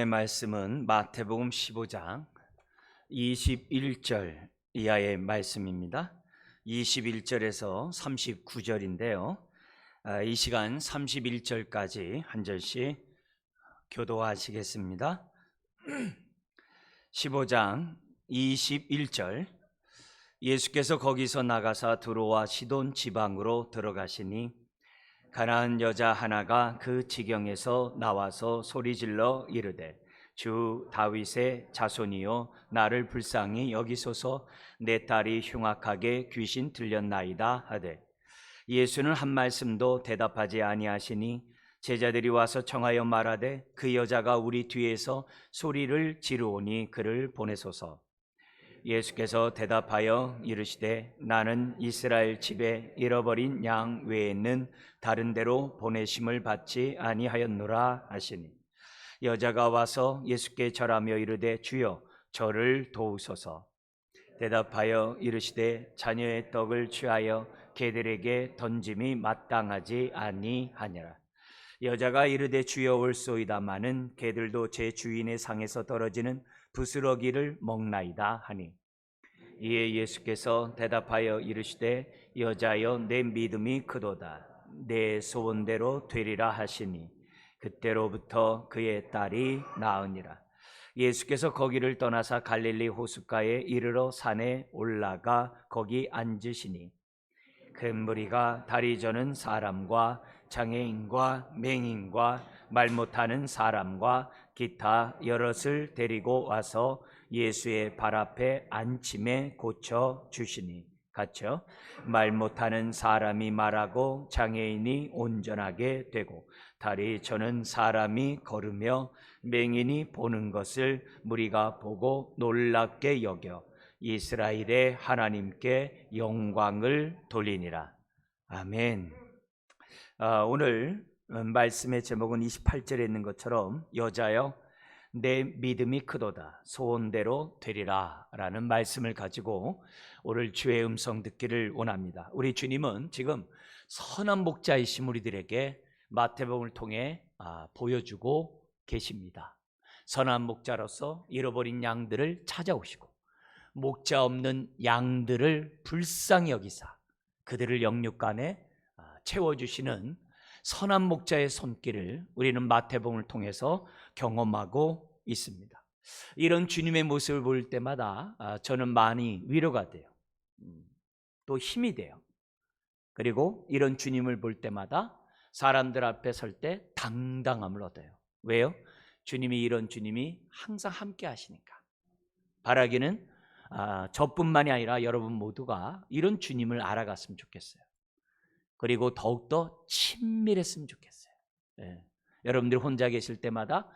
말씀은 마태복음 15장 21절 이하의 말씀입니다. 21절에서 39절인데요. 이 시간 31절까지 한 절씩 교도하시겠습니다. 15장 21절. 예수께서 거기서 나가사 두로와 시돈 지방으로 들어가시니 가나안 여자 하나가 그 지경에서 나와서 소리질러 이르되 주 다윗의 자손이여 나를 불쌍히 여기소서 내 딸이 흉악하게 귀신 들렸나이다 하되 예수는 한 말씀도 대답하지 아니하시니 제자들이 와서 청하여 말하되 그 여자가 우리 뒤에서 소리를 지르오니 그를 보내소서. 예수께서 대답하여 이르시되 나는 이스라엘 집에 잃어버린 양 외에는 다른 데로 보내심을 받지 아니하였노라 하시니 여자가 와서 예수께 절하며 이르되 주여 저를 도우소서. 대답하여 이르시되 자녀의 떡을 취하여 개들에게 던짐이 마땅하지 아니하니라. 여자가 이르되 주여 올소이다마는 개들도 제 주인의 상에서 떨어지는 부스러기를 먹나이다 하니 이에 예수께서 대답하여 이르시되 여자여 내 믿음이 크도다 내 소원대로 되리라 하시니 그때로부터 그의 딸이 나으니라. 예수께서 거기를 떠나사 갈릴리 호숫가에 이르러 산에 올라가 거기 앉으시니 큰 무리가 다리 저는 사람과 장애인과 맹인과 말 못하는 사람과 기타 여럿을 데리고 와서 예수의 발 앞에 앉힘에 고쳐 주시니 같이요. 말 못하는 사람이 말하고 장애인이 온전하게 되고 다리 저는 사람이 걸으며 맹인이 보는 것을 무리가 보고 놀랍게 여겨 이스라엘의 하나님께 영광을 돌리니라. 아멘. 오늘 말씀의 제목은 28절에 있는 것처럼 여자여 내 믿음이 크도다 소원대로 되리라 라는 말씀을 가지고 오늘 주의 음성 듣기를 원합니다. 우리 주님은 지금 선한 목자이신 우리들에게 마태복음을 통해 보여주고 계십니다. 선한 목자로서 잃어버린 양들을 찾아오시고 목자 없는 양들을 불쌍히 여기사 그들을 영육간에 채워주시는 선한 목자의 손길을 우리는 마태복음을 통해서 경험하고 있습니다. 이런 주님의 모습을 볼 때마다 저는 많이 위로가 돼요. 또 힘이 돼요. 그리고 이런 주님을 볼 때마다 사람들 앞에 설 때 당당함을 얻어요. 왜요? 주님이 이런 주님이 항상 함께 하시니까. 바라기는 저뿐만이 아니라 여러분 모두가 이런 주님을 알아갔으면 좋겠어요. 그리고 더욱더 친밀했으면 좋겠어요. 여러분들 혼자 계실 때마다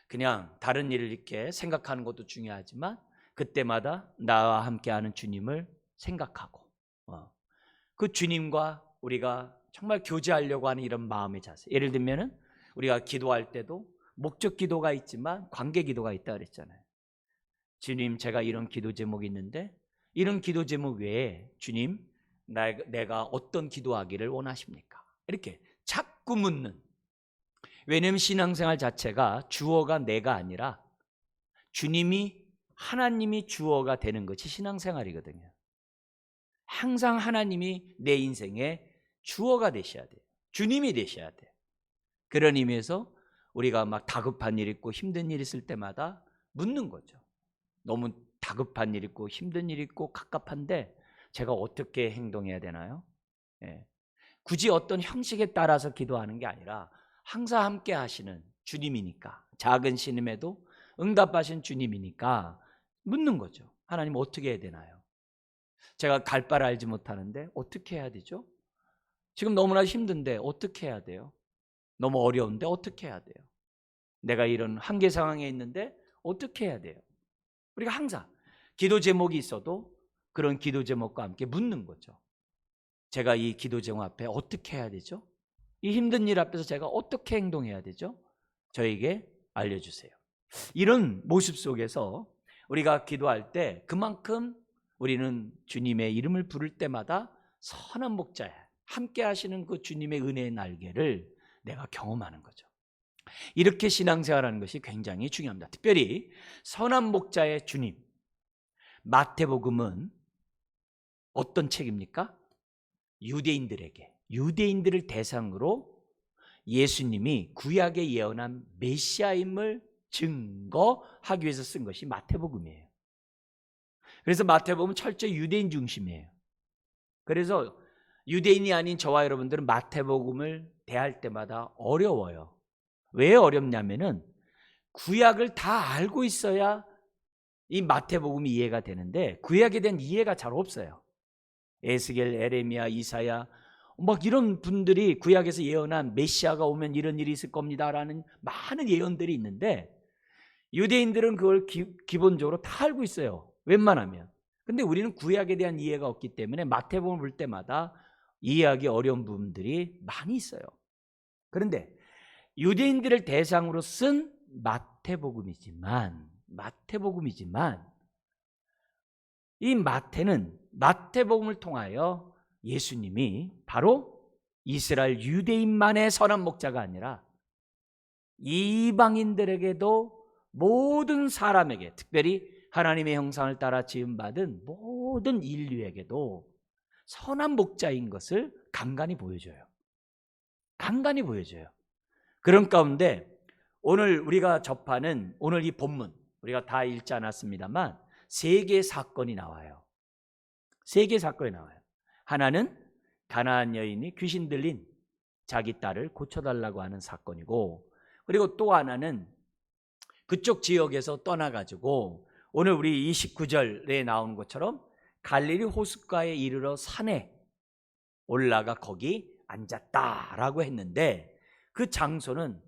그냥 다른 일을 이렇게 생각하는 것도 중요하지만 그때마다 나와 함께하는 주님을 생각하고 그 주님과 우리가 정말 교제하려고 하는 이런 마음의 자세. 예를 들면은 우리가 기도할 때도 목적 기도가 있지만 관계 기도가 있다 그랬잖아요. 주님 제가 이런 기도 제목이 있는데 이런 기도 제목 외에 주님 내가 어떤 기도하기를 원하십니까? 이렇게 자꾸 묻는. 왜냐하면 신앙생활 자체가 주어가 내가 아니라 주님이 하나님이 주어가 되는 것이 신앙생활이거든요. 항상 하나님이 내 인생의 주어가 되셔야 돼요. 주님이 되셔야 돼요. 그런 의미에서 우리가 막 다급한 일 있고 힘든 일 있을 때마다 묻는 거죠. 너무 다급한 일 있고 힘든 일 있고 갑갑한데 제가 어떻게 행동해야 되나요? 굳이 어떤 형식에 따라서 기도하는 게 아니라 항상 함께 하시는 주님이니까, 작은 신음에도 응답하신 주님이니까 묻는 거죠. 하나님 어떻게 해야 되나요? 제가 갈 바를 알지 못하는데 어떻게 해야 되죠? 지금 너무나 힘든데 어떻게 해야 돼요? 너무 어려운데 어떻게 해야 돼요? 내가 이런 한계 상황에 있는데 어떻게 해야 돼요? 우리가 항상 기도 제목이 있어도 그런 기도 제목과 함께 묻는 거죠. 제가 이 기도 제목 앞에 어떻게 해야 되죠? 이 힘든 일 앞에서 제가 어떻게 행동해야 되죠? 저에게 알려주세요. 이런 모습 속에서 우리가 기도할 때 그만큼 우리는 주님의 이름을 부를 때마다 선한 목자에 함께 하시는 그 주님의 은혜의 날개를 내가 경험하는 거죠. 이렇게 신앙생활하는 것이 굉장히 중요합니다. 특별히 선한 목자의 주님, 마태복음은 어떤 책입니까? 유대인들을 대상으로 예수님이 구약에 예언한 메시아임을 증거하기 위해서 쓴 것이 마태복음이에요. 그래서 마태복음은 철저히 유대인 중심이에요. 그래서 유대인이 아닌 저와 여러분들은 마태복음을 대할 때마다 어려워요. 왜 어렵냐면은 구약을 다 알고 있어야 이 마태복음이 이해가 되는데 구약에 대한 이해가 잘 없어요. 에스겔, 에레미야, 이사야 막 이런 분들이 구약에서 예언한 메시아가 오면 이런 일이 있을 겁니다라는 많은 예언들이 있는데 유대인들은 그걸 기본적으로 다 알고 있어요. 웬만하면. 근데 우리는 구약에 대한 이해가 없기 때문에 마태복음을 볼 때마다 이해하기 어려운 부분들이 많이 있어요. 그런데 유대인들을 대상으로 쓴 마태복음이지만 이 마태는 마태복음을 통하여 예수님이 바로 이스라엘 유대인만의 선한 목자가 아니라 이방인들에게도 모든 사람에게, 특별히 하나님의 형상을 따라 지음받은 모든 인류에게도 선한 목자인 것을 간간히 보여줘요. 그런 가운데 오늘 우리가 접하는 오늘 이 본문, 우리가 다 읽지 않았습니다만 세 개의 사건이 나와요. 하나는 가나안 여인이 귀신 들린 자기 딸을 고쳐달라고 하는 사건이고, 그리고 또 하나는 그쪽 지역에서 떠나가지고 오늘 우리 29절에 나오는 것처럼 갈릴리 호숫가에 이르러 산에 올라가 거기 앉았다라고 했는데 그 장소는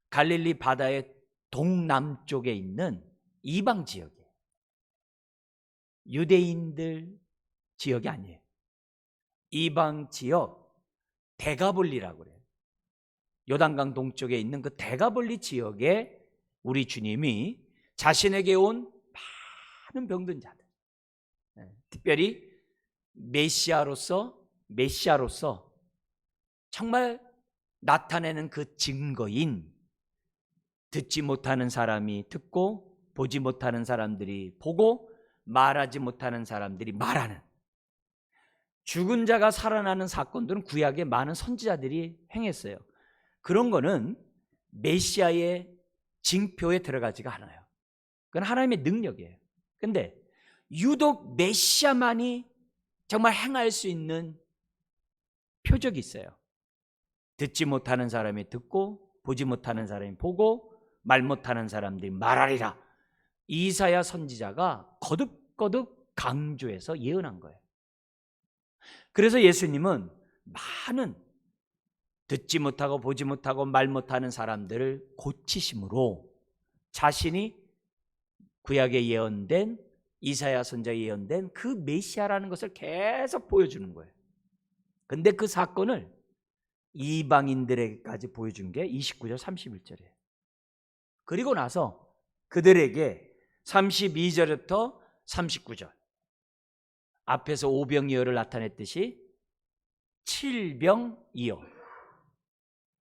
갈릴리 바다의 동남쪽에 있는 이방 지역이에요. 유대인들 지역이 아니에요. 이방 지역 데가볼리라고 그래요. 요단강 동쪽에 있는 그 데가볼리 지역에 우리 주님이 자신에게 온 많은 병든 자들, 특별히 메시아로서 정말 나타내는 그 증거인 듣지 못하는 사람이 듣고 보지 못하는 사람들이 보고 말하지 못하는 사람들이 말하는 죽은 자가 살아나는 사건들은 구약에 많은 선지자들이 행했어요. 그런 거는 메시아의 징표에 들어가지가 않아요. 그건 하나님의 능력이에요. 근데 유독 메시아만이 정말 행할 수 있는 표적이 있어요. 듣지 못하는 사람이 듣고 보지 못하는 사람이 보고 말 못하는 사람들이 말하리라. 이사야 선지자가 거듭거듭 강조해서 예언한 거예요. 그래서 예수님은 많은 듣지 못하고 보지 못하고 말 못하는 사람들을 고치심으로 자신이 구약에 예언된 이사야 선지자에 예언된 그 메시아라는 것을 계속 보여주는 거예요. 근데 그 사건을 이방인들에게까지 보여준 게 29절 31절이에요. 그리고 나서 그들에게 32절부터 39절 앞에서 오병이어를 나타냈듯이 칠병이어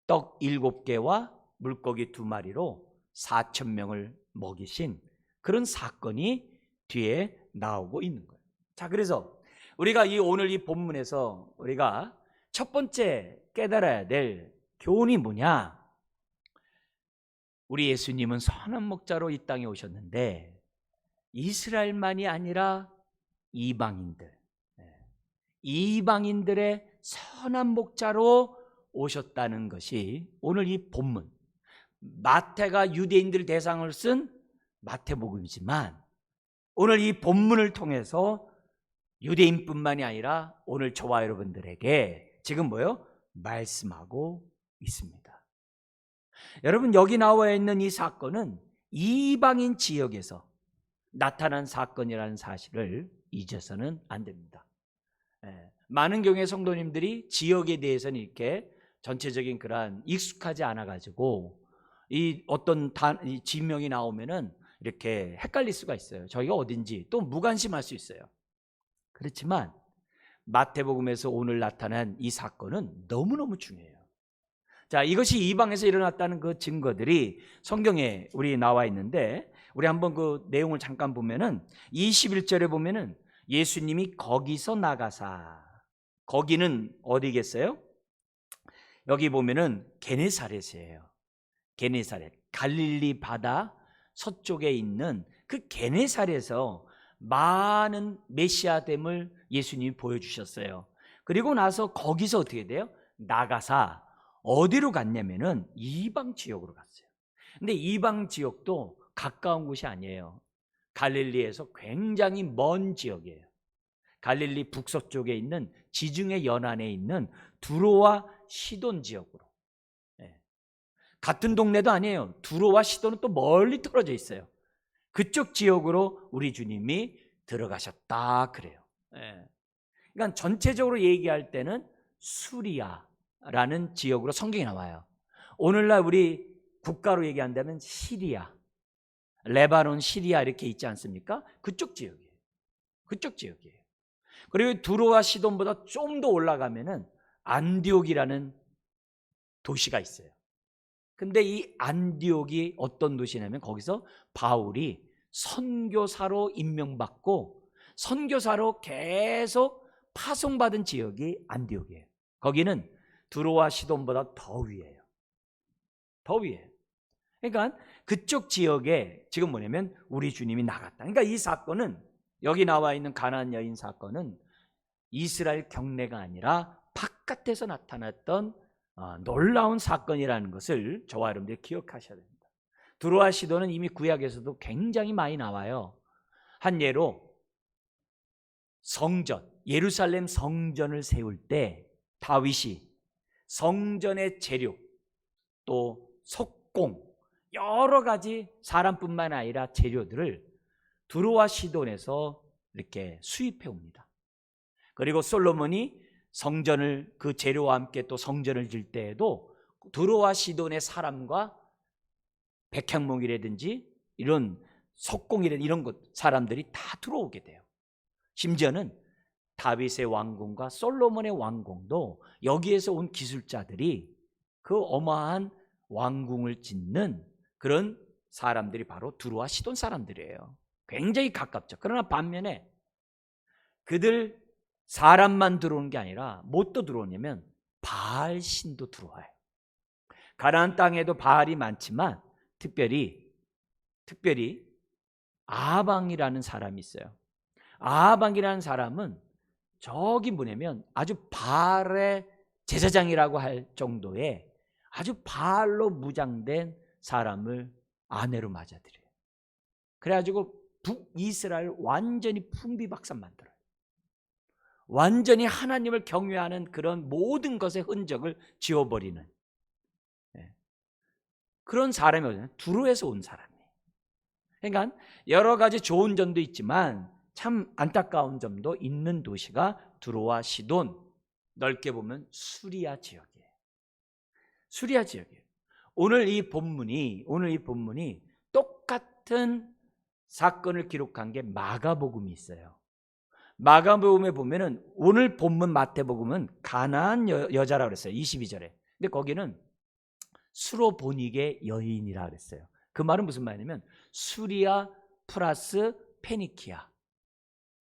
떡 7개와 물고기 2마리로 4,000명을 먹이신 그런 사건이 뒤에 나오고 있는 거예요. 자, 그래서 우리가 오늘 이 본문에서 우리가 첫 번째 깨달아야 될 교훈이 뭐냐? 우리 예수님은 선한 목자로 이 땅에 오셨는데 이스라엘만이 아니라 이방인들의 선한 목자로 오셨다는 것이 오늘 이 본문, 마태가 유대인들 대상을 쓴 마태복음이지만 오늘 이 본문을 통해서 유대인뿐만이 아니라 오늘 저와 여러분들에게 지금 뭐요? 말씀하고 있습니다. 여러분, 여기 나와 있는 이 사건은 이방인 지역에서 나타난 사건이라는 사실을 잊어서는 안 됩니다. 많은 경우에 성도님들이 지역에 대해서는 이렇게 전체적인 그러한 익숙하지 않아가지고 이 어떤 이 지명이 나오면은 이렇게 헷갈릴 수가 있어요. 저희가 어딘지 또 무관심할 수 있어요. 그렇지만 마태복음에서 오늘 나타난 이 사건은 너무너무 중요해요. 자, 이것이 이방에서 일어났다는 그 증거들이 성경에 우리 나와 있는데, 우리 한번 그 내용을 잠깐 보면은 21절에 보면은 예수님이 거기서 나가사, 거기는 어디겠어요? 여기 보면은 게네사렛이에요. 게네사렛, 갈릴리 바다 서쪽에 있는 그 게네사렛에서 많은 메시아됨을 예수님이 보여주셨어요. 그리고 나서 거기서 어떻게 돼요? 나가사 어디로 갔냐면은 이방 지역으로 갔어요. 근데 이방 지역도 가까운 곳이 아니에요. 갈릴리에서 굉장히 먼 지역이에요. 갈릴리 북서쪽에 있는 지중해 연안에 있는 두로와 시돈 지역으로. 같은 동네도 아니에요. 두로와 시돈은 또 멀리 떨어져 있어요. 그쪽 지역으로 우리 주님이 들어가셨다 그래요. 그러니까 전체적으로 얘기할 때는 수리아라는 지역으로 성경이 나와요. 오늘날 우리 국가로 얘기한다면 시리아, 레바논, 시리아 이렇게 있지 않습니까? 그쪽 지역이에요. 그쪽 지역이에요. 그리고 두로와 시돈보다 좀 더 올라가면은 안디옥이라는 도시가 있어요. 근데 이 안디옥이 어떤 도시냐면 거기서 바울이 선교사로 임명받고 선교사로 계속 파송받은 지역이 안디옥이에요. 거기는 두로와 시돈보다 더 위에요. 더 위에요. 그러니까 그쪽 지역에 지금 뭐냐면 우리 주님이 나갔다. 그러니까 이 사건은, 여기 나와 있는 가나안 여인 사건은 이스라엘 경내가 아니라 바깥에서 나타났던 놀라운 사건이라는 것을 저와 여러분들이 기억하셔야 됩니다. 두로와 시돈은 이미 구약에서도 굉장히 많이 나와요. 한 예로 성전, 예루살렘 성전을 세울 때 다윗이 성전의 재료, 또 석공, 여러 가지 사람뿐만 아니라 재료들을 두로와 시돈에서 이렇게 수입해 옵니다. 그리고 솔로몬이 성전을 그 재료와 함께 또 성전을 질 때에도 두로와 시돈의 사람과 백향목이라든지 이런 석공이라든지 이런 것 사람들이 다 들어오게 돼요. 심지어는 다윗의 왕궁과 솔로몬의 왕궁도 여기에서 온 기술자들이 그 어마한 왕궁을 짓는 그런 사람들이 바로 두로와 시돈 사람들이에요. 굉장히 가깝죠. 그러나 반면에 그들 사람만 들어오는 게 아니라 뭐 또 들어오냐면 바알 신도 들어와요. 가나안 땅에도 바알이 많지만 특별히 아방이라는 사람이 있어요. 아방이라는 사람은 저기 뭐냐면 아주 바알의 제사장이라고 할 정도의 아주 바알로 무장된 사람을 아내로 맞아들여요. 그래가지고 북이스라엘 완전히 풍비박산 만들어요. 완전히 하나님을 경외하는 그런 모든 것의 흔적을 지워버리는 그런 사람이 두로에서 온 사람이에요. 그러니까 여러 가지 좋은 점도 있지만 참 안타까운 점도 있는 도시가 두로와 시돈, 넓게 보면 수리아 지역이에요. 수리아 지역이에요. 오늘 이 본문이 똑같은 사건을 기록한 게 마가복음이 있어요. 마가복음에 보면은 오늘 본문 마태복음은 가나안 여자라고 그랬어요. 22절에. 근데 거기는 수로보니게 여인이라 그랬어요. 그 말은 무슨 말이냐면 수리아 플러스 페니키아.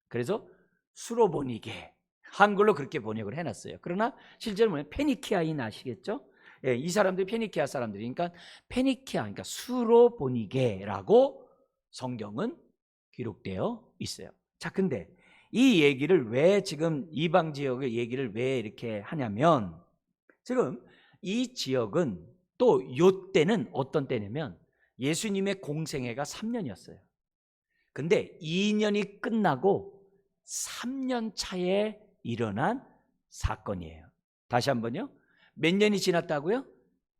그래서 수로보니게, 한글로 그렇게 번역을 해놨어요. 그러나 실제로 뭐냐면 페니키아인 아시겠죠? 예, 이 사람들이 페니키아 사람들이니까 페니키아, 그러니까 수로보니게라고 성경은 기록되어 있어요. 자, 근데 이 얘기를 왜 지금 이방 지역의 얘기를 왜 이렇게 하냐면 지금 이 지역은 또 요 때는 어떤 때냐면 예수님의 공생애가 3년이었어요. 근데 2년이 끝나고 3년 차에 일어난 사건이에요. 다시 한번요. 몇 년이 지났다고요?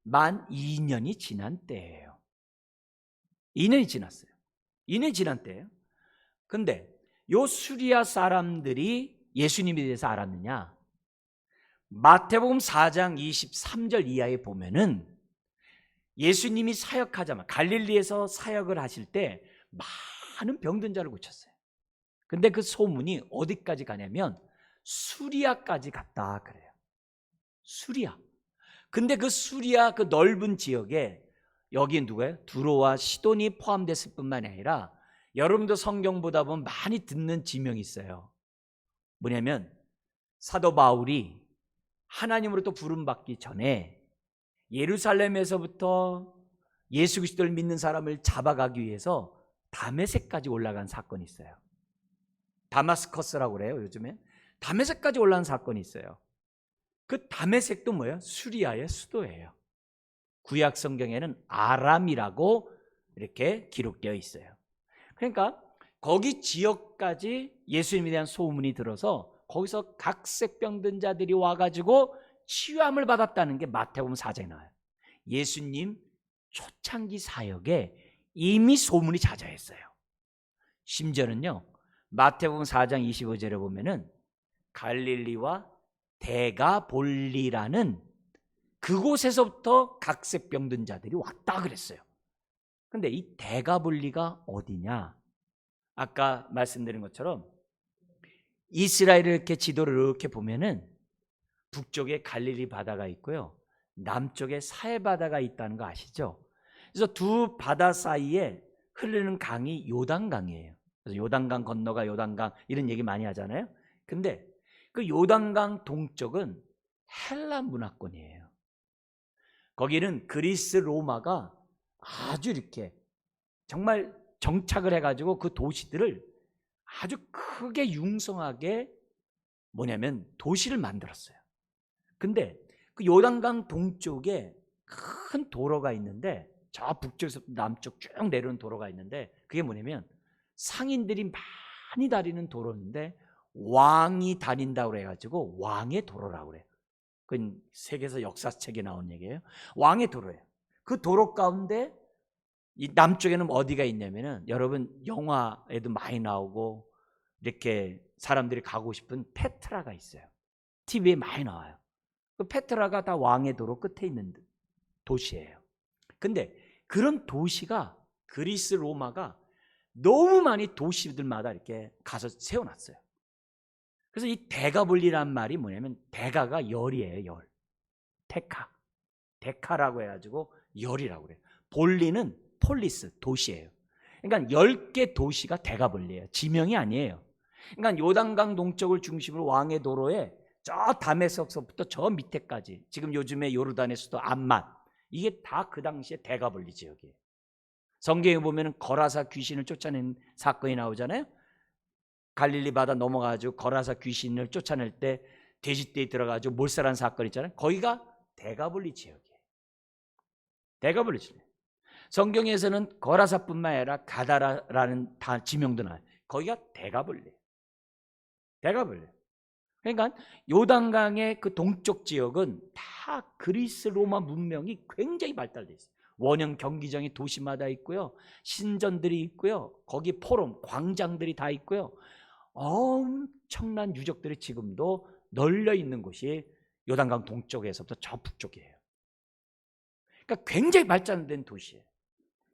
만 2년이 지난 때예요. 2년이 지났어요. 2년이 지난 때예요. 근데 요 수리아 사람들이 예수님에 대해서 알았느냐? 마태복음 4장 23절 이하에 보면은 예수님이 사역하자마자 갈릴리에서 사역을 하실 때 많은 병든 자를 고쳤어요. 근데 그 소문이 어디까지 가냐면 수리아까지 갔다 그래요. 수리아. 근데 그 수리아 그 넓은 지역에 여기 누구예요? 두로와 시돈이 포함됐을 뿐만 아니라 여러분도 성경 보다 보면 많이 듣는 지명이 있어요. 뭐냐면 사도 바울이 하나님으로부터 부름받기 전에 예루살렘에서부터 예수 그리스도를 믿는 사람을 잡아가기 위해서 다메섹까지 올라간 사건이 있어요. 다마스커스라고 그래요, 요즘에. 다메섹까지 올라간 사건이 있어요. 그 다메섹도 뭐예요? 수리아의 수도예요. 구약 성경에는 아람이라고 이렇게 기록되어 있어요. 그러니까 거기 지역까지 예수님에 대한 소문이 들어서 거기서 각색병든 자들이 와가지고 치유함을 받았다는 게 마태복음 4장에 나와요. 예수님 초창기 사역에 이미 소문이 자자했어요. 심지어는요, 마태복음 4장 25절에 보면은 갈릴리와 데가볼리라는 그곳에서부터 각색병든 자들이 왔다 그랬어요. 근데 이 데가볼리가 어디냐? 아까 말씀드린 것처럼 이스라엘을 이렇게 지도를 이렇게 보면은 북쪽에 갈릴리 바다가 있고요, 남쪽에 사해 바다가 있다는 거 아시죠? 그래서 두 바다 사이에 흐르는 강이 요단강이에요. 그래서 요단강 건너가 요단강 이런 얘기 많이 하잖아요. 근데 그 요단강 동쪽은 헬라 문화권이에요. 거기는 그리스 로마가 아주 이렇게 정말 정착을 해가지고 그 도시들을 아주 크게 융성하게 뭐냐면 도시를 만들었어요. 근데 그 요단강 동쪽에 큰 도로가 있는데, 저 북쪽에서 남쪽 쭉 내려오는 도로가 있는데, 그게 뭐냐면 상인들이 많이 다니는 도로인데 왕이 다닌다고 그래가지고 왕의 도로라고 그래요. 그건 세계에서 역사책에 나온 얘기예요. 왕의 도로예요. 그 도로 가운데 이 남쪽에는 어디가 있냐면은, 여러분 영화에도 많이 나오고 이렇게 사람들이 가고 싶은 페트라가 있어요. TV에 많이 나와요. 그 페트라가 다 왕의 도로 끝에 있는 도시예요. 근데 그런 도시가 그리스 로마가 너무 많이 도시들마다 이렇게 가서 세워놨어요. 그래서 이 데가볼리란 말이 뭐냐면, 데가가 열이에요. 열. 테카. 데카라고 해가지고 열이라고 그래요. 볼리는 폴리스, 도시예요. 그러니까 10개 도시가 데가볼리예요. 지명이 아니에요. 그러니까 요단강 동쪽을 중심으로 왕의 도로에 저 다메섹서부터 저 밑에까지, 지금 요즘에 요르단의 수도 암만, 이게 다 그 당시에 데가볼리 지역이에요. 성경에 보면 거라사 귀신을 쫓아낸 사건이 나오잖아요. 갈릴리 바다 넘어가지고 거라사 귀신을 쫓아낼 때 돼지떼에 들어가지고 몰살한 사건 있잖아요. 거기가 데가볼리 지역이에요. 데가볼리 지역. 성경에서는 거라사뿐만 아니라 가다라라는 다 지명도 나와요. 거기가 데가볼리. 데가볼리. 그러니까 요단강의 그 동쪽 지역은 다 그리스 로마 문명이 굉장히 발달돼 있어요. 원형 경기장이 도시마다 있고요, 신전들이 있고요, 거기 포럼, 광장들이 다 있고요, 엄청난 유적들이 지금도 널려 있는 곳이 요단강 동쪽에서부터 저 북쪽이에요. 그러니까 굉장히 발전된 도시예요.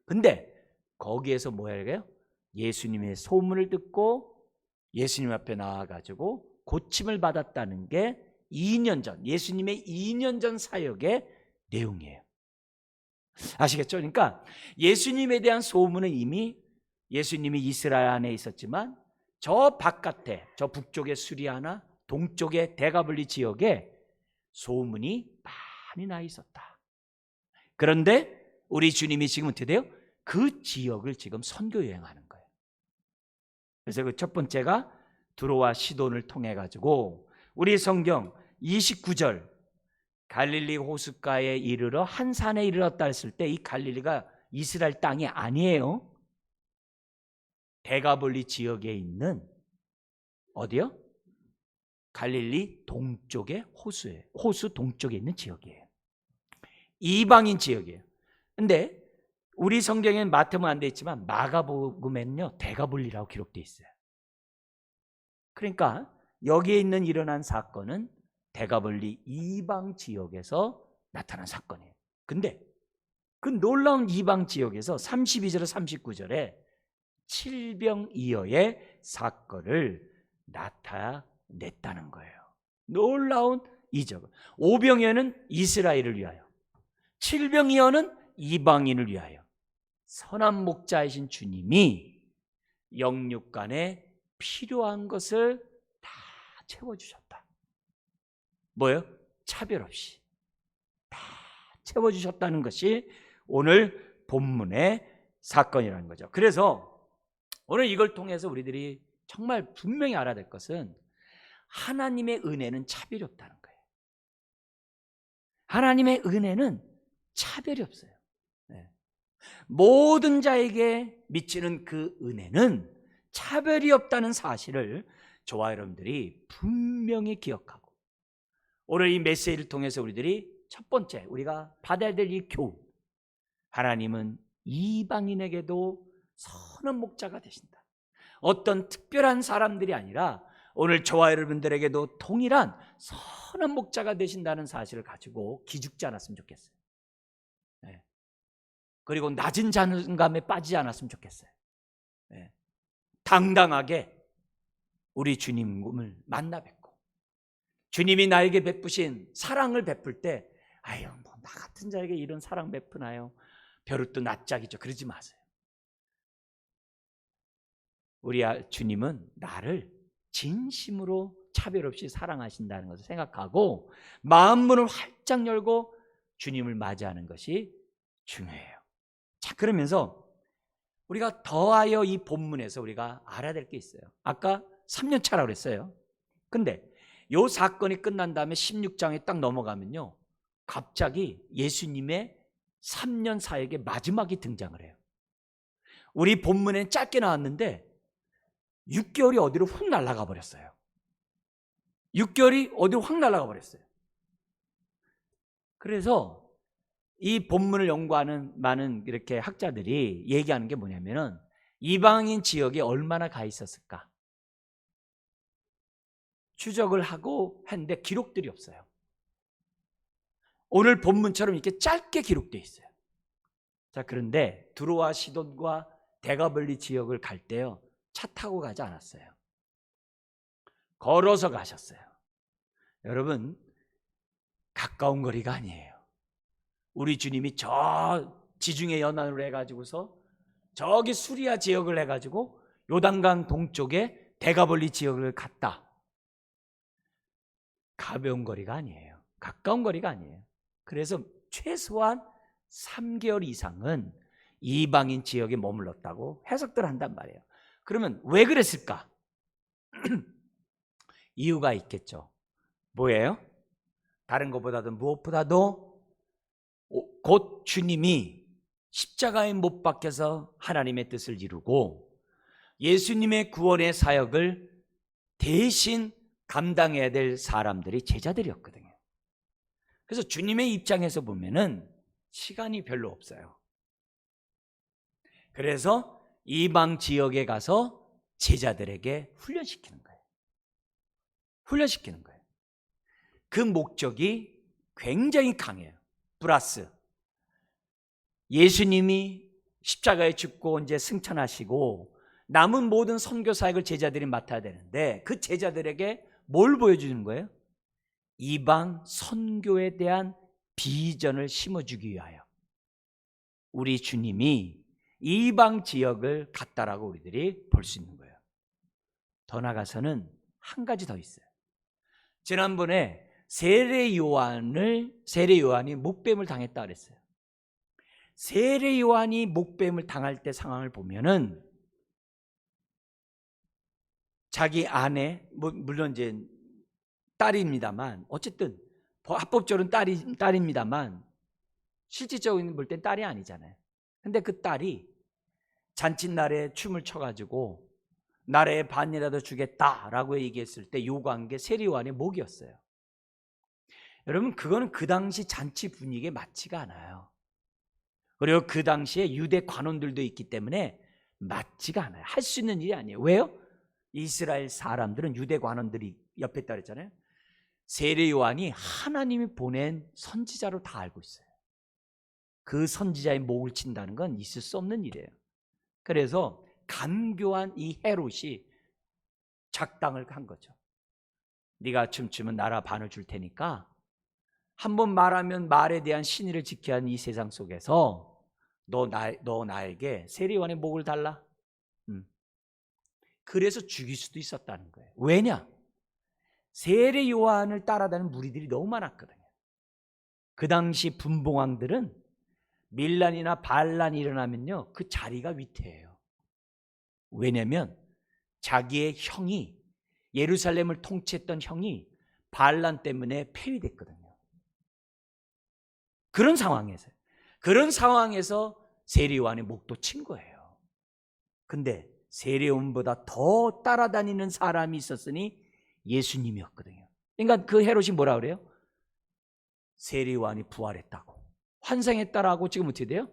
근데 거기에서 뭐예요? 예수님의 소문을 듣고 예수님 앞에 나와가지고 고침을 받았다는 게 2년 전, 예수님의 2년 전 사역의 내용이에요. 아시겠죠? 그러니까 예수님에 대한 소문은 이미 예수님이 이스라엘 안에 있었지만 저 바깥에, 저 북쪽의 수리아나 동쪽의 데가블리 지역에 소문이 많이 나 있었다. 그런데 우리 주님이 지금 어떻게 돼요? 그 지역을 지금 선교 여행하는 거예요. 그래서 그 첫 번째가 두로와 시돈을 통해 가지고 우리 성경 29절 갈릴리 호숫가에 이르러 한 산에 이르렀다 했을 때 이 갈릴리가 이스라엘 땅이 아니에요. 데가볼리 지역에 있는 어디요? 갈릴리 동쪽의 호수예요. 호수 동쪽에 있는 지역이에요. 이방인 지역이에요. 근데 우리 성경에는 마태복음 안 돼 있지만 마가복음에는요 데가볼리라고 기록되어 있어요. 그러니까 여기에 있는 일어난 사건은 데가볼리 이방 지역에서 나타난 사건이에요. 근데 그 놀라운 이방 지역에서 32절에 39절에 칠병이어의 사건을 나타냈다는 거예요. 놀라운 이적을. 오병이어는 이스라엘을 위하여, 칠병이어는 이방인을 위하여 선한 목자이신 주님이 영육간에 필요한 것을 다 채워주셨다. 뭐예요? 차별 없이 다 채워주셨다는 것이 오늘 본문의 사건이라는 거죠. 그래서 오늘 이걸 통해서 우리들이 정말 분명히 알아야 될 것은 하나님의 은혜는 차별이 없다는 거예요. 하나님의 은혜는 차별이 없어요. 네. 모든 자에게 미치는 그 은혜는 차별이 없다는 사실을 저와 여러분들이 분명히 기억하고, 오늘 이 메시지를 통해서 우리들이 첫 번째 우리가 받아야 될 이 교훈, 하나님은 이방인에게도 선한 목자가 되신다. 어떤 특별한 사람들이 아니라 오늘 저와 여러분들에게도 동일한 선한 목자가 되신다는 사실을 가지고 기죽지 않았으면 좋겠어요. 네. 그리고 낮은 자존감에 빠지지 않았으면 좋겠어요. 네. 당당하게 우리 주님을 만나 뵙고, 주님이 나에게 베푸신 사랑을 베풀 때 아유 뭐 나 같은 자에게 이런 사랑 베푸나요? 벼룩도 낯짝이죠. 그러지 마세요. 우리 주님은 나를 진심으로 차별 없이 사랑하신다는 것을 생각하고 마음문을 활짝 열고 주님을 맞이하는 것이 중요해요. 자, 그러면서 우리가 더하여 이 본문에서 우리가 알아야 될 게 있어요. 아까 3년 차라고 그랬어요. 근데 이 사건이 끝난 다음에 16장에 딱 넘어가면요, 갑자기 예수님의 3년 사역의 마지막이 등장을 해요. 우리 본문에는 짧게 나왔는데 6개월이 어디로 훅 날아가 버렸어요. 6개월이 어디로 확 날아가 버렸어요. 그래서 이 본문을 연구하는 많은 이렇게 학자들이 얘기하는 게 뭐냐면은 이방인 지역에 얼마나 가 있었을까 추적을 하고 했는데 기록들이 없어요. 오늘 본문처럼 이렇게 짧게 기록되어 있어요. 자, 그런데 두로와 시돈과 데가벌리 지역을 갈 때요, 차 타고 가지 않았어요. 걸어서 가셨어요. 여러분, 가까운 거리가 아니에요. 우리 주님이 저 지중해 연안으로 해가지고서 저기 수리아 지역을 해가지고 요단강 동쪽에 데가벌리 지역을 갔다. 가벼운 거리가 아니에요. 가까운 거리가 아니에요. 그래서 최소한 3개월 이상은 이방인 지역에 머물렀다고 해석들 한단 말이에요. 그러면 왜 그랬을까? 이유가 있겠죠. 뭐예요? 다른 것보다도 무엇보다도 곧 주님이 십자가에 못 박혀서 하나님의 뜻을 이루고 예수님의 구원의 사역을 대신 감당해야 될 사람들이 제자들이었거든요. 그래서 주님의 입장에서 보면은 시간이 별로 없어요. 그래서 이방 지역에 가서 제자들에게 훈련시키는 거예요. 훈련시키는 거예요. 그 목적이 굉장히 강해요. 플러스 예수님이 십자가에 죽고 이제 승천하시고 남은 모든 선교 사역을 제자들이 맡아야 되는데 그 제자들에게 뭘 보여주는 거예요? 이방 선교에 대한 비전을 심어주기 위하여 우리 주님이 이방 지역을 갔다라고 우리들이 볼 수 있는 거예요. 더 나아가서는 한 가지 더 있어요. 지난번에 세례 요한이 목뱀을 당했다 그랬어요. 세례 요한이 목뱀을 당할 때 상황을 보면은 자기 아내, 물론 이제 딸입니다만, 어쨌든 합법적으로는 딸입니다만 실질적으로 볼 땐 딸이 아니잖아요. 근데 그 딸이 잔칫날에 춤을 춰가지고 나라의 반이라도 주겠다라고 얘기했을 때 요구한 게 세례 요한의 목이었어요. 여러분, 그거는 그 당시 잔치 분위기에 맞지가 않아요. 그리고 그 당시에 유대 관원들도 있기 때문에 맞지가 않아요. 할 수 있는 일이 아니에요. 왜요? 이스라엘 사람들은 유대 관원들이 옆에 있다 그랬잖아요. 세례 요한이 하나님이 보낸 선지자로 다 알고 있어요. 그 선지자의 목을 친다는 건 있을 수 없는 일이에요. 그래서 간교한 이 헤롯이 작당을 한 거죠. 네가 춤추면 나라 반을 줄 테니까 한번 말하면 말에 대한 신의를 지켜야 하는 이 세상 속에서 너 나에게 세리요한의 목을 달라. 그래서 죽일 수도 있었다는 거예요. 왜냐? 세례요한을 따라다니는 무리들이 너무 많았거든요. 그 당시 분봉왕들은 밀란이나 반란이 일어나면요, 그 자리가 위태해요. 왜냐면 자기의 형이, 예루살렘을 통치했던 형이 반란 때문에 폐위됐거든요. 그런 상황에서 세례요한의 목도 친 거예요. 근데 세례요한보다 더 따라다니는 사람이 있었으니 예수님이었거든요. 그러니까 그 헤롯이 뭐라 그래요? 세례요한이 부활했다고, 환생했다라고 지금 어떻게 돼요?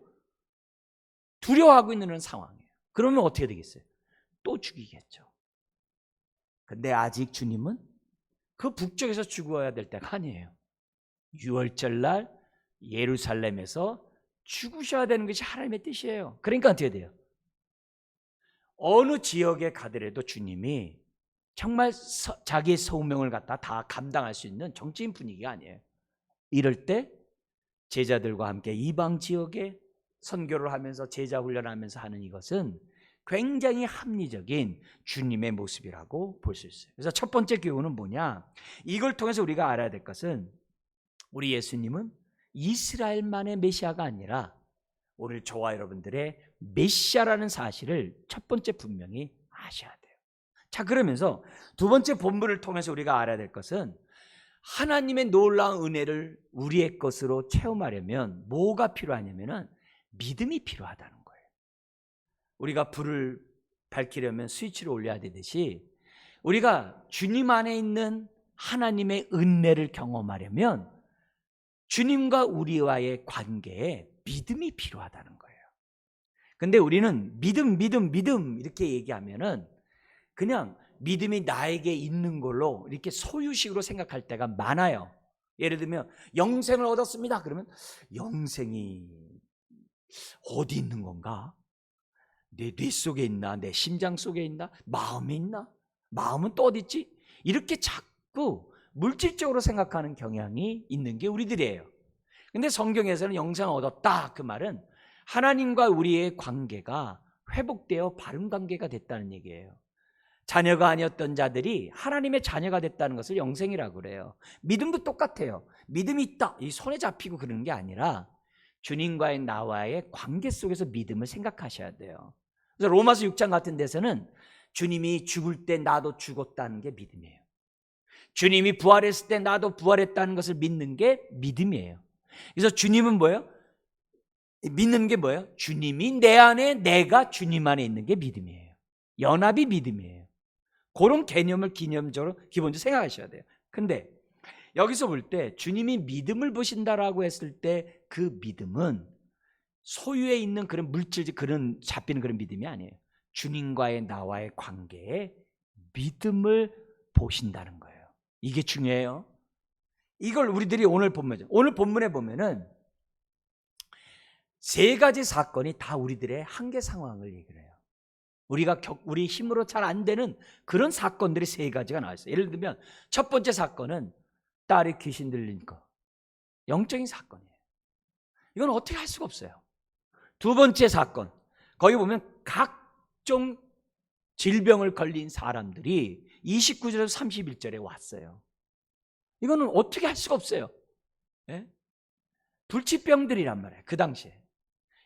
두려워하고 있는 상황이에요. 그러면 어떻게 되겠어요? 또 죽이겠죠. 근데 아직 주님은 그 북쪽에서 죽어야 될 때가 아니에요. 유월절날 예루살렘에서 죽으셔야 되는 것이 하나님의 뜻이에요. 그러니까 어떻게 돼요? 어느 지역에 가더라도 주님이 정말 자기의 소명을 갖다 다 감당할 수 있는 정치인 분위기가 아니에요. 이럴 때 제자들과 함께 이방 지역에 선교를 하면서 제자 훈련하면서 하는 이것은 굉장히 합리적인 주님의 모습이라고 볼 수 있어요. 그래서 첫 번째 교훈은 뭐냐? 이걸 통해서 우리가 알아야 될 것은 우리 예수님은 이스라엘만의 메시아가 아니라 오늘 저와 여러분들의 메시아라는 사실을 첫 번째 분명히 아셔야 돼요. 자, 그러면서 두 번째 본문을 통해서 우리가 알아야 될 것은 하나님의 놀라운 은혜를 우리의 것으로 체험하려면 뭐가 필요하냐면은 믿음이 필요하다는 거예요. 우리가 불을 밝히려면 스위치를 올려야 되듯이 우리가 주님 안에 있는 하나님의 은혜를 경험하려면 주님과 우리와의 관계에 믿음이 필요하다는 거예요. 근데 우리는 믿음 이렇게 얘기하면은 그냥 믿음이 나에게 있는 걸로 이렇게 소유식으로 생각할 때가 많아요. 예를 들면 영생을 얻었습니다. 그러면 영생이 어디 있는 건가? 내 뇌 속에 있나? 내 심장 속에 있나? 마음에 있나? 마음은 또 어디 있지? 이렇게 자꾸 물질적으로 생각하는 경향이 있는 게 우리들이에요. 근데 성경에서는 영생을 얻었다, 그 말은 하나님과 우리의 관계가 회복되어 바른 관계가 됐다는 얘기예요. 자녀가 아니었던 자들이 하나님의 자녀가 됐다는 것을 영생이라고 그래요. 믿음도 똑같아요. 믿음이 있다, 이 손에 잡히고 그러는 게 아니라 주님과의 나와의 관계 속에서 믿음을 생각하셔야 돼요. 그래서 로마서 6장 같은 데서는 주님이 죽을 때 나도 죽었다는 게 믿음이에요. 주님이 부활했을 때 나도 부활했다는 것을 믿는 게 믿음이에요. 그래서 주님은 뭐예요? 믿는 게 뭐예요? 주님이 내 안에, 내가 주님 안에 있는 게 믿음이에요. 연합이 믿음이에요. 그런 개념을 기본적으로 생각하셔야 돼요. 근데 여기서 볼 때 주님이 믿음을 보신다라고 했을 때 그 믿음은 소유에 있는 그런 물질, 그런 잡히는 그런 믿음이 아니에요. 주님과의 나와의 관계에 믿음을 보신다는 거예요. 이게 중요해요. 이걸 우리들이 오늘 본문에 보면은 세 가지 사건이 다 우리들의 한계 상황을 얘기를 해요. 우리 힘으로 잘 안 되는 그런 사건들이 세 가지가 나와 있어요. 예를 들면 첫 번째 사건은 딸이 귀신 들린 거, 영적인 사건이에요. 이건 어떻게 할 수가 없어요. 두 번째 사건, 거기 보면 각종 질병을 걸린 사람들이 29절에서 31절에 왔어요. 이거는 어떻게 할 수가 없어요. 예? 불치병들이란 말이에요. 그 당시에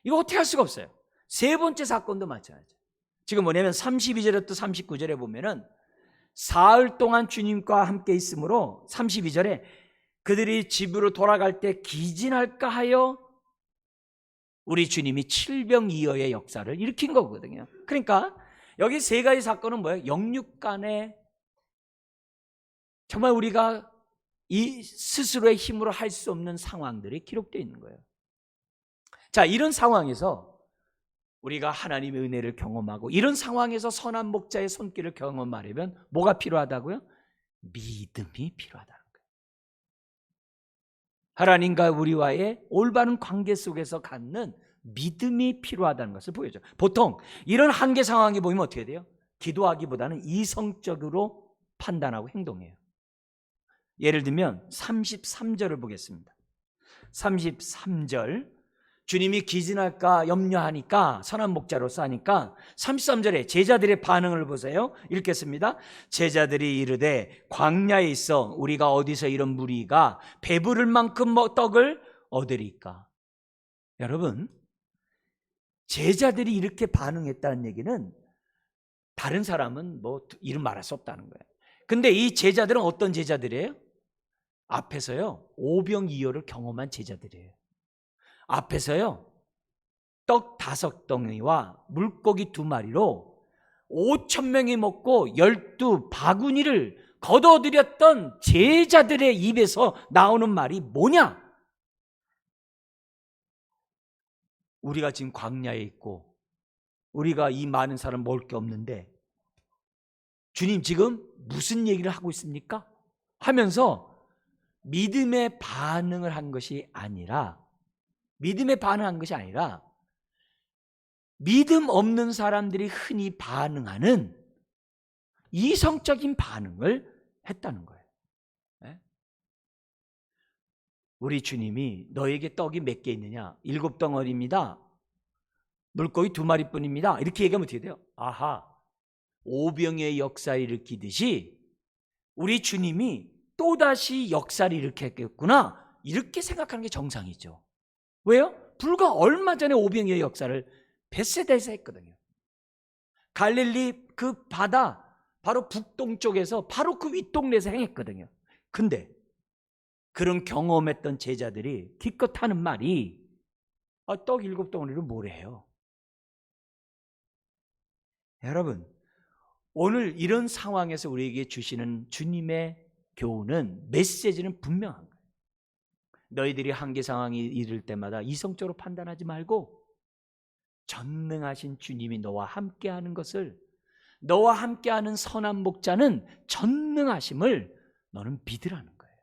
이거 어떻게 할 수가 없어요. 세 번째 사건도 마찬가지예요. 지금 뭐냐면 32절부터 39절에 보면은 사흘 동안 주님과 함께 있으므로 32절에 그들이 집으로 돌아갈 때 기진할까 하여 우리 주님이 칠병이어의 역사를 일으킨 거거든요. 그러니까 여기 세 가지 사건은 뭐예요? 영육간에 정말 우리가 이 스스로의 힘으로 할 수 없는 상황들이 기록되어 있는 거예요. 자, 이런 상황에서 우리가 하나님의 은혜를 경험하고 이런 상황에서 선한 목자의 손길을 경험하려면 뭐가 필요하다고요? 믿음이 필요하다는 거예요. 하나님과 우리와의 올바른 관계 속에서 갖는 믿음이 필요하다는 것을 보여줘요. 보통 이런 한계 상황이 보이면 어떻게 돼요? 기도하기보다는 이성적으로 판단하고 행동해요. 예를 들면 33절을 보겠습니다. 33절, 주님이 기진할까 염려하니까 선한 목자로서 하니까 33절에 제자들의 반응을 보세요. 읽겠습니다. 제자들이 이르되 광야에 있어 우리가 어디서 이런 무리가 배부를 만큼 떡을 얻으리까. 여러분, 제자들이 이렇게 반응했다는 얘기는 다른 사람은 뭐 이름 말할 수 없다는 거예요. 근데 이 제자들은 어떤 제자들이에요? 앞에서요, 오병이어를 경험한 제자들이에요. 앞에서요, 떡 5덩이와 물고기 2마리로 5,000명이 먹고 12바구니를 거둬들였던 제자들의 입에서 나오는 말이 뭐냐? 우리가 지금 광야에 있고 우리가 이 많은 사람 먹을 게 없는데 주님 지금 무슨 얘기를 하고 있습니까? 하면서 믿음의 반응을 한 것이 아니라, 믿음에 반응한 것이 아니라 믿음 없는 사람들이 흔히 반응하는 이성적인 반응을 했다는 거예요. 우리 주님이 너에게 떡이 몇 개 있느냐? 7덩어리입니다. 물고기 2마리뿐입니다. 이렇게 얘기하면 어떻게 돼요? 아하, 오병의 역사를 일으키듯이 우리 주님이 또다시 역사를 일으켰겠구나, 이렇게 생각하는 게 정상이죠. 왜요? 불과 얼마 전에 오병이의 역사를 벳세다에서 했거든요. 갈릴리 그 바다 바로 북동쪽에서 바로 그 윗동네에서 행했거든요. 근데 그런 경험했던 제자들이 기껏 하는 말이 떡 7덩어리로 뭐래요? 여러분, 오늘 이런 상황에서 우리에게 주시는 주님의 교훈은, 메시지는 분명한 거예요. 너희들이 한계 상황이 이를 때마다 이성적으로 판단하지 말고 전능하신 주님이 너와 함께하는 것을, 너와 함께하는 선한 목자는 전능하심을 너는 믿으라는 거예요.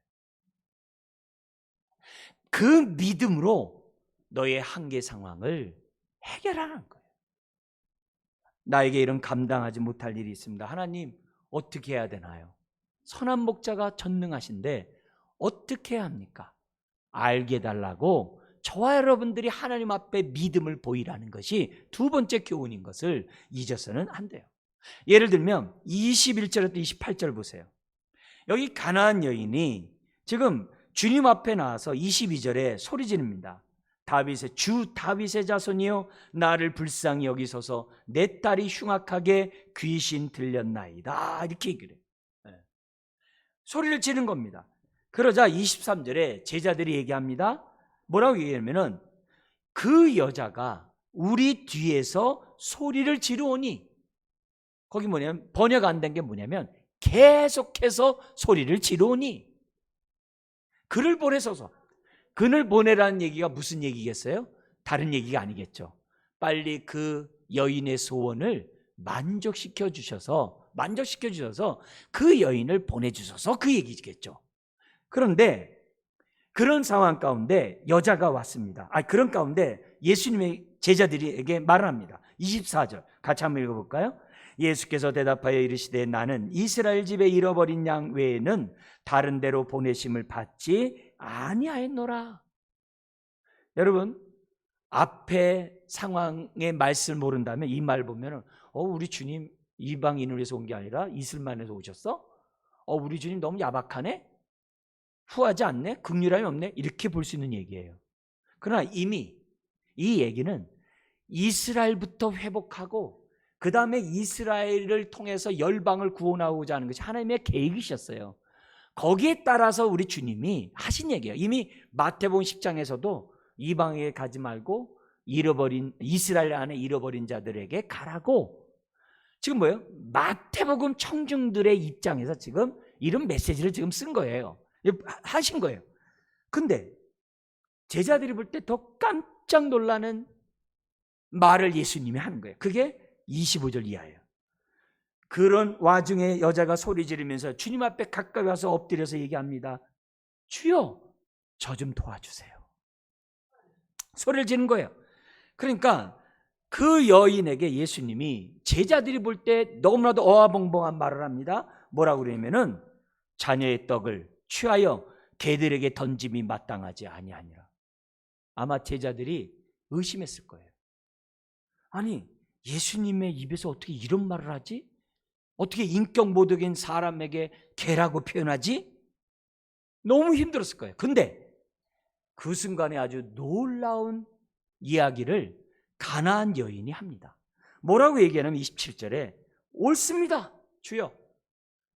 그 믿음으로 너의 한계 상황을 해결하라는 거예요. 나에게 이런 감당하지 못할 일이 있습니다. 하나님, 어떻게 해야 되나요? 선한 목자가 전능하신데 어떻게 해야 합니까? 알게 해달라고 저와 여러분들이 하나님 앞에 믿음을 보이라는 것이 두 번째 교훈인 것을 잊어서는 안 돼요. 예를 들면 21절부터 28절 보세요. 여기 가나안 여인이 지금 주님 앞에 나와서 22절에 소리 지릅니다. 주 다윗의 자손이여, 나를 불쌍히 여기소서. 내 딸이 흉악하게 귀신 들렸나이다. 이렇게 얘기를 해요. 소리를 지른 겁니다. 그러자 23절에 제자들이 얘기합니다. 뭐라고 얘기하냐면은, 그 여자가 우리 뒤에서 소리를 지르오니, 거기 뭐냐면 번역 안 된 게 뭐냐면 계속해서 소리를 지르오니, 그를 보내소서. 그를 보내라는 얘기가 무슨 얘기겠어요? 다른 얘기가 아니겠죠. 빨리 그 여인의 소원을 만족시켜 주셔서 그 여인을 보내주셔서, 그 얘기겠죠. 그런데 그런 상황 가운데 여자가 왔습니다. 그런 가운데 예수님의 제자들에게 말을 합니다. 24절 같이 한번 읽어볼까요? 예수께서 대답하여 이르시되, 나는 이스라엘 집에 잃어버린 양 외에는 다른 데로 보내심을 받지 아니하였노라. 여러분, 앞에 상황의 말씀을 모른다면 이 말 보면 우리 주님 이방인을 위해서 온 게 아니라 이슬만에서 오셨어? 우리 주님 너무 야박하네? 후하지 않네? 긍휼함이 없네? 이렇게 볼 수 있는 얘기예요. 그러나 이미 이 얘기는 이스라엘부터 회복하고 그 다음에 이스라엘을 통해서 열방을 구원하고자 하는 것이 하나님의 계획이셨어요. 거기에 따라서 우리 주님이 하신 얘기예요. 이미 마태복음 10장에서도 이방에게 가지 말고 이스라엘 안에 잃어버린 자들에게 가라고, 지금 뭐예요? 마태복음 청중들의 입장에서 지금 이런 메시지를 지금 쓴 거예요. 하신 거예요. 근데 제자들이 볼 때 더 깜짝 놀라는 말을 예수님이 하는 거예요. 그게 25절 이하예요. 그런 와중에 여자가 소리 지르면서 주님 앞에 가까이 와서 엎드려서 얘기합니다. 주여, 저 좀 도와주세요. 소리를 지른 거예요. 그러니까 그 여인에게 예수님이, 제자들이 볼 때 너무나도 어화벙벙한 말을 합니다. 뭐라고 그러냐면은, 자녀의 떡을 취하여 개들에게 던짐이 마땅하지 아니하니라. 아마 제자들이 의심했을 거예요. 아니, 예수님의 입에서 어떻게 이런 말을 하지? 어떻게 인격 모독인 사람에게 개라고 표현하지? 너무 힘들었을 거예요. 근데 그 순간에 아주 놀라운 이야기를 가나안 여인이 합니다. 뭐라고 얘기하냐면 27절에 옳습니다, 주여.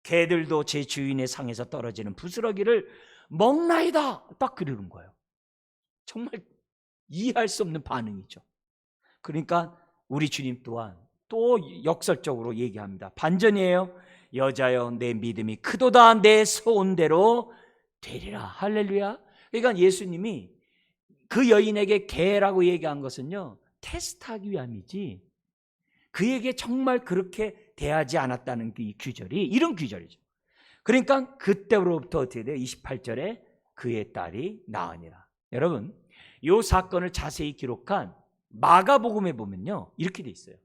개들도 제 주인의 상에서 떨어지는 부스러기를 먹나이다. 딱 그러는 거예요. 정말 이해할 수 없는 반응이죠. 그러니까 우리 주님 또한 또 역설적으로 얘기합니다. 반전이에요. 여자여, 내 믿음이 크도다. 내 소원대로 되리라. 할렐루야. 그러니까 예수님이 그 여인에게 개라고 얘기한 것은요, 테스트하기 위함이지 그에게 정말 그렇게 대하지 않았다는 이 규절이 이런 규절이죠. 그러니까 그때로부터 어떻게 돼요? 28절에 그의 딸이 나으니라. 여러분, 이 사건을 자세히 기록한 마가복음에 보면요, 이렇게 돼 있어요.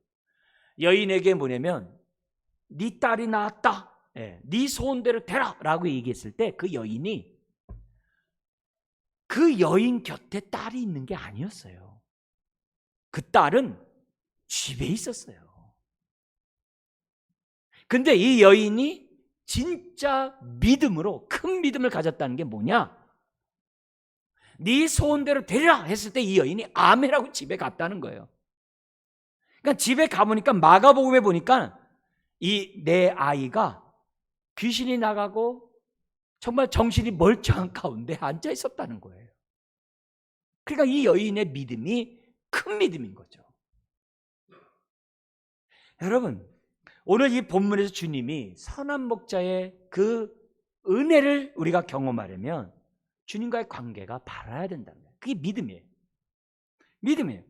여인에게 뭐냐면 네 딸이 낳았다, 네 소원대로 되라 라고 얘기했을 때 그 여인이 그 여인 곁에 딸이 있는 게 아니었어요. 그 딸은 집에 있었어요. 근데 이 여인이 진짜 믿음으로 큰 믿음을 가졌다는 게 뭐냐? 네 소원대로 되리라 했을 때 이 여인이 아멘하고 집에 갔다는 거예요. 그러니까 집에 가보니까 마가복음에 보니까 이 내 아이가 귀신이 나가고 정말 정신이 멀쩡한 가운데 앉아 있었다는 거예요. 그러니까 이 여인의 믿음이 큰 믿음인 거죠. 여러분, 오늘 이 본문에서 주님이 선한 목자의 그 은혜를 우리가 경험하려면 주님과의 관계가 바라야 된다는 거예요. 그게 믿음이에요. 믿음이에요.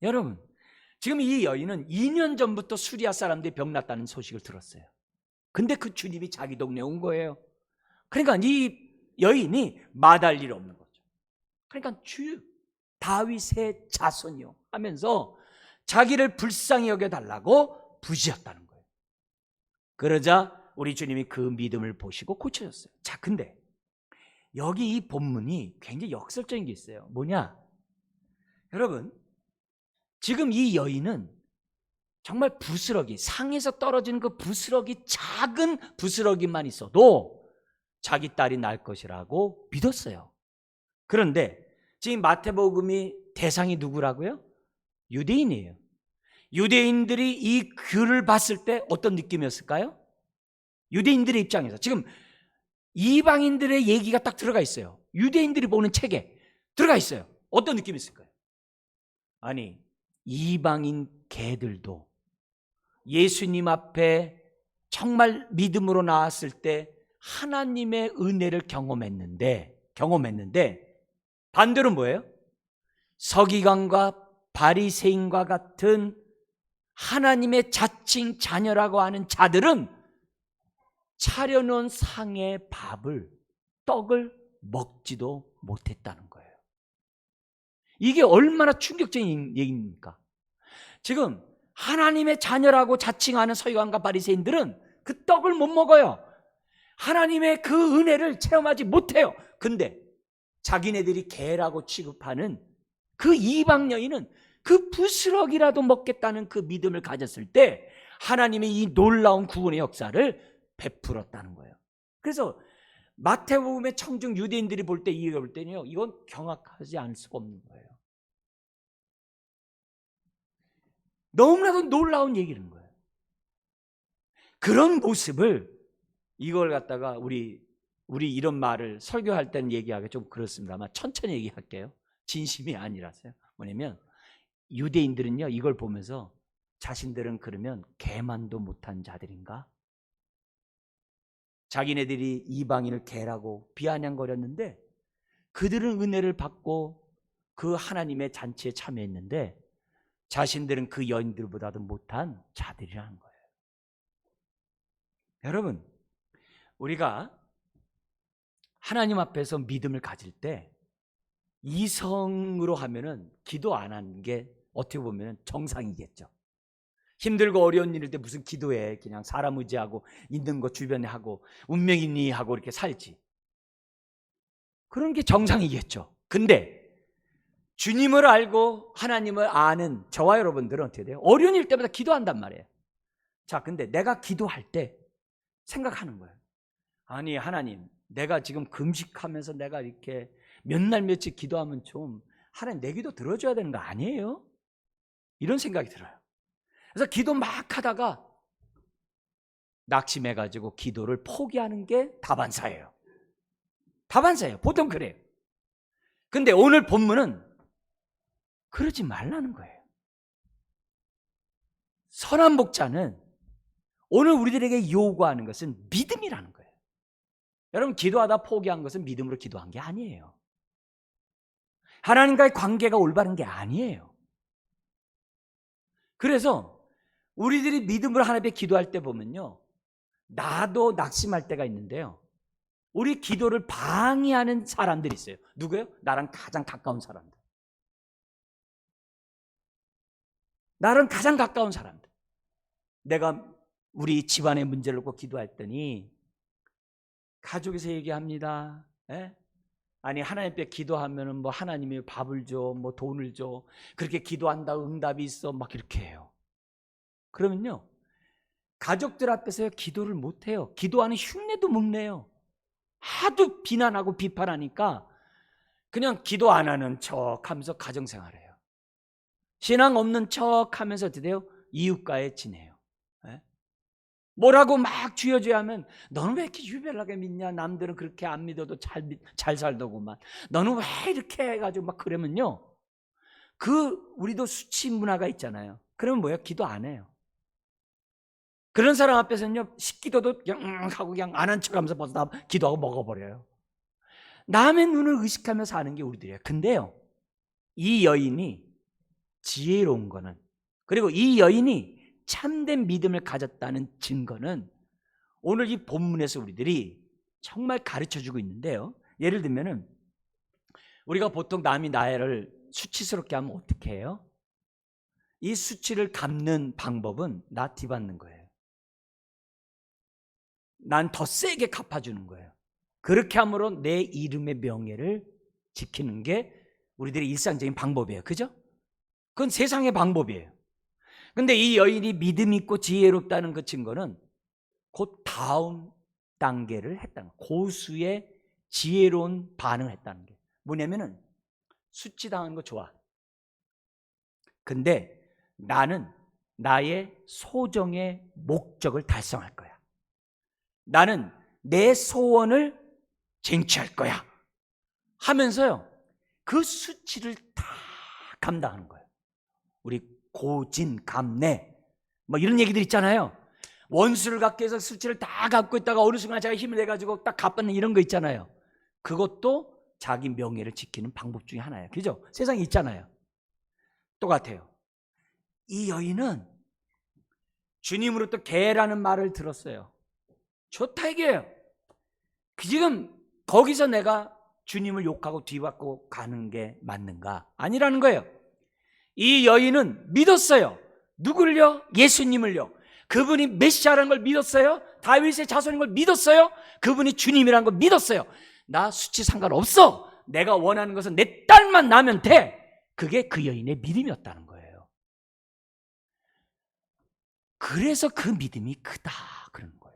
여러분, 지금 이 여인은 2년 전부터 수리아 사람들이 병났다는 소식을 들었어요. 근데 그 주님이 자기 동네에 온 거예요. 그러니까 이 여인이 마다할 일 없는 거죠. 그러니까 주 다윗의 자손이요 하면서 자기를 불쌍히 여겨달라고 부지었다는 거예요. 그러자 우리 주님이 그 믿음을 보시고 고쳐졌어요. 자, 근데 여기 이 본문이 굉장히 역설적인 게 있어요. 뭐냐? 여러분, 지금 이 여인은 정말 부스러기, 상에서 떨어지는 그 부스러기, 작은 부스러기만 있어도 자기 딸이 날 것이라고 믿었어요. 그런데 지금 마태복음이 대상이 누구라고요? 유대인이에요. 유대인들이 이 글을 봤을 때 어떤 느낌이었을까요? 유대인들의 입장에서 지금 이방인들의 얘기가 딱 들어가 있어요. 유대인들이 보는 책에 들어가 있어요. 어떤 느낌이 있을까요? 아니, 이방인 개들도 예수님 앞에 정말 믿음으로 나왔을 때 하나님의 은혜를 경험했는데 반대로 뭐예요? 서기관과 바리새인과 같은 하나님의 자칭 자녀라고 하는 자들은 차려놓은 상의 떡을 먹지도 못했다는 거예요. 이게 얼마나 충격적인 얘기입니까? 지금 하나님의 자녀라고 자칭하는 서기관과 바리새인들은 그 떡을 못 먹어요. 하나님의 그 은혜를 체험하지 못해요. 근데 자기네들이 개라고 취급하는 그 이방 여인은 그 부스러기라도 먹겠다는 그 믿음을 가졌을 때 하나님의 이 놀라운 구원의 역사를 베풀었다는 거예요. 그래서 마태복음의 청중 유대인들이 볼 때 이해가 볼 때는요, 이건 경악하지 않을 수가 없는 거예요. 너무나도 놀라운 얘기는 거예요. 그런 모습을 이걸 갖다가 우리 이런 말을 설교할 때는 얘기하기 좀 그렇습니다만 천천히 얘기할게요. 진심이 아니라서요. 뭐냐면 유대인들은요, 이걸 보면서 자신들은 그러면 개만도 못한 자들인가? 자기네들이 이방인을 개라고 비아냥거렸는데 그들은 은혜를 받고 그 하나님의 잔치에 참여했는데 자신들은 그 여인들보다도 못한 자들이라는 거예요. 여러분, 우리가 하나님 앞에서 믿음을 가질 때 이성으로 하면은 기도 안 하는 게 어떻게 보면 정상이겠죠. 힘들고 어려운 일일 때 무슨 기도해. 그냥 사람 의지하고 있는 거 주변에 하고 운명이니 하고 이렇게 살지. 그런 게 정상이겠죠. 근데 주님을 알고 하나님을 아는 저와 여러분들은 어떻게 돼요? 어려운 일 때마다 기도한단 말이에요. 자, 근데 내가 기도할 때 생각하는 거예요. 아니, 하나님, 내가 지금 금식하면서 내가 이렇게 몇 날 며칠 기도하면 좀 하나님 내 기도 들어줘야 되는 거 아니에요? 이런 생각이 들어요. 그래서 기도 막 하다가 낙심해가지고 기도를 포기하는 게 다반사예요. 다반사예요. 보통 그래요. 근데 오늘 본문은 그러지 말라는 거예요. 선한 목자는 오늘 우리들에게 요구하는 것은 믿음이라는 거예요. 여러분, 기도하다 포기한 것은 믿음으로 기도한 게 아니에요. 하나님과의 관계가 올바른 게 아니에요. 그래서 우리들이 믿음으로 하나님께 기도할 때 보면요, 나도 낙심할 때가 있는데요, 우리 기도를 방해하는 사람들이 있어요. 누구예요? 나랑 가장 가까운 사람들. 나랑 가장 가까운 사람들. 내가 우리 집안의 문제를 놓고 기도했더니 가족에서 얘기합니다. 에? 아니, 하나님께 기도하면은 뭐 하나님이 밥을 줘, 뭐 돈을 줘. 그렇게 기도한다 응답이 있어. 막 이렇게 해요. 그러면요, 가족들 앞에서 기도를 못 해요. 기도하는 흉내도 못 내요. 하도 비난하고 비판하니까 그냥 기도 안 하는 척 하면서 가정생활해요. 신앙 없는 척 하면서 어떻게 돼요? 이웃과에 지내요. 에? 뭐라고 막 쥐어줘야 하면 너는 왜 이렇게 유별나게 믿냐? 남들은 그렇게 안 믿어도 잘 살더구만. 너는 왜 이렇게 해가지고 막 그러면요, 우리도 수치 문화가 있잖아요. 그러면 뭐예요? 기도 안 해요. 그런 사람 앞에서는요, 식기도도 그냥 하고 그냥 안 한 척하면서 벌써 다 기도하고 먹어버려요. 남의 눈을 의식하며 사는 게 우리들이에요. 근데요, 이 여인이 지혜로운 거는, 그리고 이 여인이 참된 믿음을 가졌다는 증거는 오늘 이 본문에서 우리들이 정말 가르쳐주고 있는데요, 예를 들면은 우리가 보통 남이 나를 수치스럽게 하면 어떻게 해요? 이 수치를 갚는 방법은 나 뒤받는 거예요. 난 더 세게 갚아주는 거예요. 그렇게 함으로 내 이름의 명예를 지키는 게 우리들의 일상적인 방법이에요. 그죠? 그건 세상의 방법이에요. 근데 이 여인이 믿음 있고 지혜롭다는 그 증거는 곧 다음 단계를 했다는 거예요. 고수의 지혜로운 반응을 했다는 게 뭐냐면은, 수치당하는 거 좋아. 근데 나는 나의 소정의 목적을 달성할 거야. 나는 내 소원을 쟁취할 거야 하면서요, 그 수치를 다 감당하는 거예요. 우리 고진감래 뭐 이런 얘기들 있잖아요. 원수를 갖기 위해서 수치를 다 갖고 있다가 어느 순간 자기가 힘을 내가지고 딱 갚는 이런 거 있잖아요. 그것도 자기 명예를 지키는 방법 중에 하나예요. 그죠? 세상에 있잖아요. 똑같아요. 이 여인은 주님으로부터 개라는 말을 들었어요. 좋다 이게요. 지금 거기서 내가 주님을 욕하고 뒤받고 가는 게 맞는가? 아니라는 거예요. 이 여인은 믿었어요. 누굴요? 예수님을요. 그분이 메시아라는 걸 믿었어요. 다윗의 자손인 걸 믿었어요. 그분이 주님이라는 걸 믿었어요. 나 수치 상관없어. 내가 원하는 것은 내 딸만 나면 돼. 그게 그 여인의 믿음이었다는 거예요. 그래서 그 믿음이 크다 그런 거예요.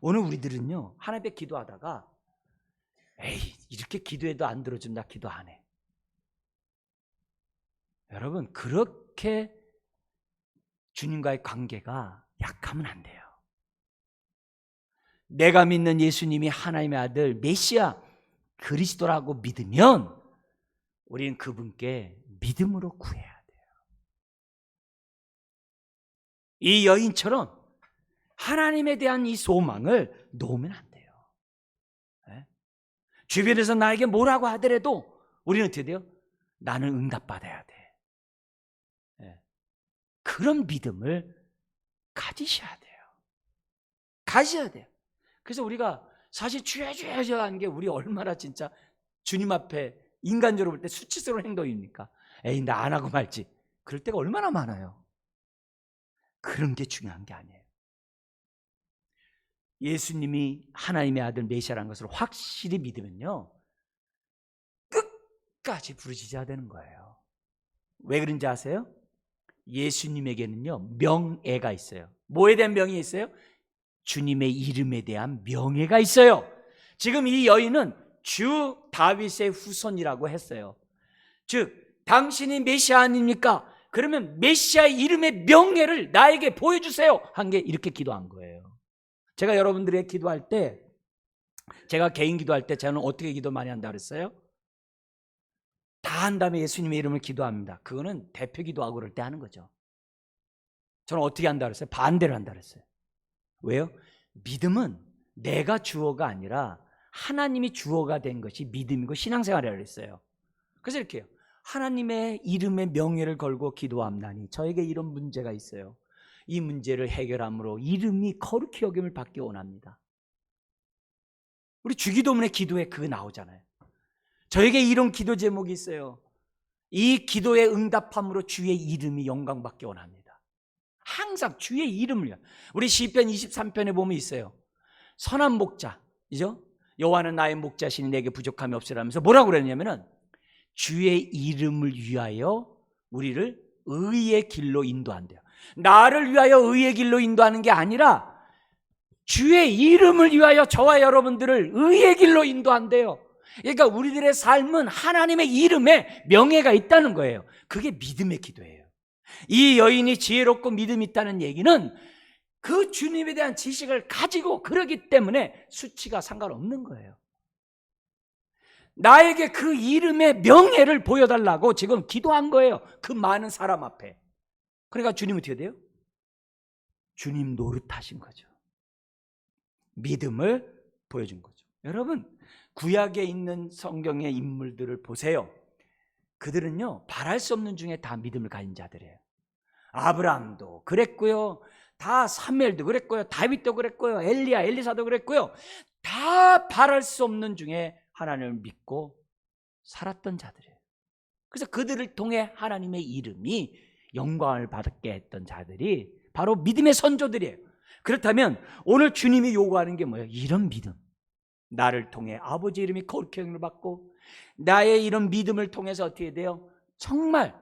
오늘 우리들은요, 하나님께 기도하다가 에이, 이렇게 기도해도 안 들어준다, 기도 안 해. 여러분, 그렇게 주님과의 관계가 약하면 안 돼요. 내가 믿는 예수님이 하나님의 아들 메시아 그리스도라고 믿으면 우리는 그분께 믿음으로 구해야 돼요. 이 여인처럼 하나님에 대한 이 소망을 놓으면 안 돼요. 네? 주변에서 나에게 뭐라고 하더라도 우리는 어떻게 돼요? 나는 응답받아야 돼. 네. 그런 믿음을 가지셔야 돼요. 가셔야 돼요. 그래서 우리가 사실 주여 하는 게 우리 얼마나 진짜 주님 앞에 인간적으로 볼 때 수치스러운 행동입니까? 에이, 나 안 하고 말지. 그럴 때가 얼마나 많아요. 그런 게 중요한 게 아니에요. 예수님이 하나님의 아들 메시아라는 것을 확실히 믿으면요, 끝까지 부르짖어야 되는 거예요. 왜 그런지 아세요? 예수님에게는요 명예가 있어요. 뭐에 대한 명예가 있어요? 주님의 이름에 대한 명예가 있어요. 지금 이 여인은 주 다윗의 후손이라고 했어요. 즉 당신이 메시아 아닙니까? 그러면 메시아의 이름의 명예를 나에게 보여주세요 한 게 이렇게 기도한 거예요. 제가 여러분들의 기도할 때, 제가 개인 기도할 때 저는 어떻게 기도 많이 한다 그랬어요? 다 한 다음에 예수님의 이름을 기도합니다. 그거는 대표 기도하고 그럴 때 하는 거죠. 저는 어떻게 한다 그랬어요? 반대로 한다 그랬어요. 왜요? 믿음은 내가 주어가 아니라 하나님이 주어가 된 것이 믿음이고 신앙생활이라고 그랬어요. 그래서 이렇게 해요. 하나님의 이름의 명예를 걸고 기도함나니 저에게 이런 문제가 있어요. 이 문제를 해결함으로 이름이 거룩히 여김을 받기 원합니다. 우리 주기도문의 기도에 그거 나오잖아요. 저에게 이런 기도 제목이 있어요. 이 기도에 응답함으로 주의 이름이 영광받기 원합니다. 항상 주의 이름을요. 우리 시편 23편에 보면 있어요. 선한 목자이죠. 여호와는 나의 목자시니 내게 부족함이 없으라면서 뭐라고 그랬냐면은 주의 이름을 위하여 우리를 의의 길로 인도한대요. 나를 위하여 의의 길로 인도하는 게 아니라 주의 이름을 위하여 저와 여러분들을 의의 길로 인도한대요. 그러니까 우리들의 삶은 하나님의 이름에 명예가 있다는 거예요. 그게 믿음의 기도예요. 이 여인이 지혜롭고 믿음이 있다는 얘기는 그 주님에 대한 지식을 가지고 그러기 때문에 수치가 상관없는 거예요. 나에게 그 이름의 명예를 보여달라고 지금 기도한 거예요. 그 많은 사람 앞에. 그러니까 주님은 어떻게 돼요? 주님 노릇하신 거죠. 믿음을 보여준 거죠. 여러분, 구약에 있는 성경의 인물들을 보세요. 그들은요 바랄 수 없는 중에 다 믿음을 가진 자들이에요. 아브라함도 그랬고요, 다 사무엘도 그랬고요, 다윗도 그랬고요, 엘리야, 엘리사도 그랬고요. 다 바랄 수 없는 중에 하나님을 믿고 살았던 자들이에요. 그래서 그들을 통해 하나님의 이름이 영광을 받게 했던 자들이 바로 믿음의 선조들이에요. 그렇다면 오늘 주님이 요구하는 게 뭐예요? 이런 믿음. 나를 통해 아버지 이름이 거룩히 여김을 받고 나의 이런 믿음을 통해서 어떻게 돼요? 정말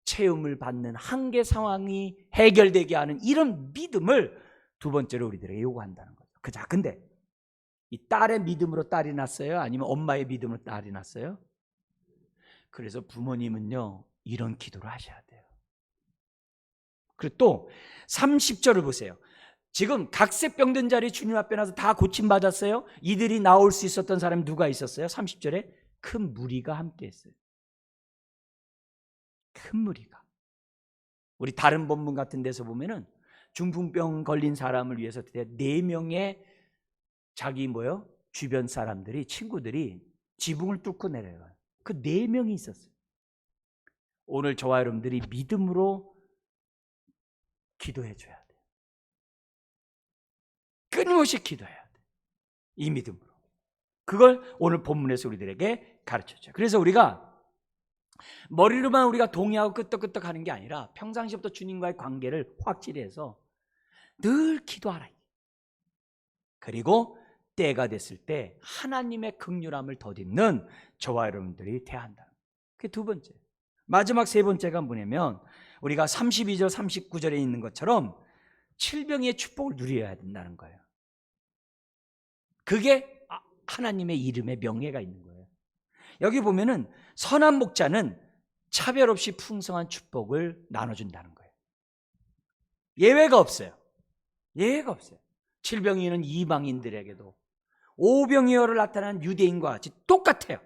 체험을 받는 한계 상황이 해결되게 하는 이런 믿음을 두 번째로 우리들에게 요구한다는 거죠. 자, 근데 이 딸의 믿음으로 딸이 났어요? 아니면 엄마의 믿음으로 딸이 났어요? 그래서 부모님은요 이런 기도를 하셔야 돼요. 그리고 또 30절을 보세요. 지금 각색병든 자리 주님 앞에 나서 다 고침받았어요. 이들이 나올 수 있었던 사람이 누가 있었어요? 30절에 큰 무리가 함께 했어요. 큰 무리가. 우리 다른 본문 같은 데서 보면은 중풍병 걸린 사람을 위해서 4명의 자기 주변 사람들이, 친구들이 지붕을 뚫고 내려요. 그 4명이 있었어요. 오늘 저와 여러분들이 믿음으로 기도해 줘야 돼요. 끊임없이 기도해야 돼요. 이 믿음으로. 그걸 오늘 본문에서 우리들에게 가르쳐줘요. 그래서 우리가 머리로만 우리가 동의하고 끄떡끄떡 하는 게 아니라 평상시부터 주님과의 관계를 확실히 해서 늘 기도하라. 그리고 때가 됐을 때 하나님의 긍휼함을 덧입는 저와 여러분들이 돼야 한다. 그게 두 번째. 마지막 세 번째가 뭐냐면 우리가 32절 39절에 있는 것처럼 칠병의 축복을 누려야 된다는 거예요. 그게 하나님의 이름에 명예가 있는 거예요. 여기 보면은 선한 목자는 차별 없이 풍성한 축복을 나눠준다는 거예요. 예외가 없어요. 예외가 없어요. 칠병이는 이방인들에게도 오병이어를 나타난 유대인과 같이 똑같아요.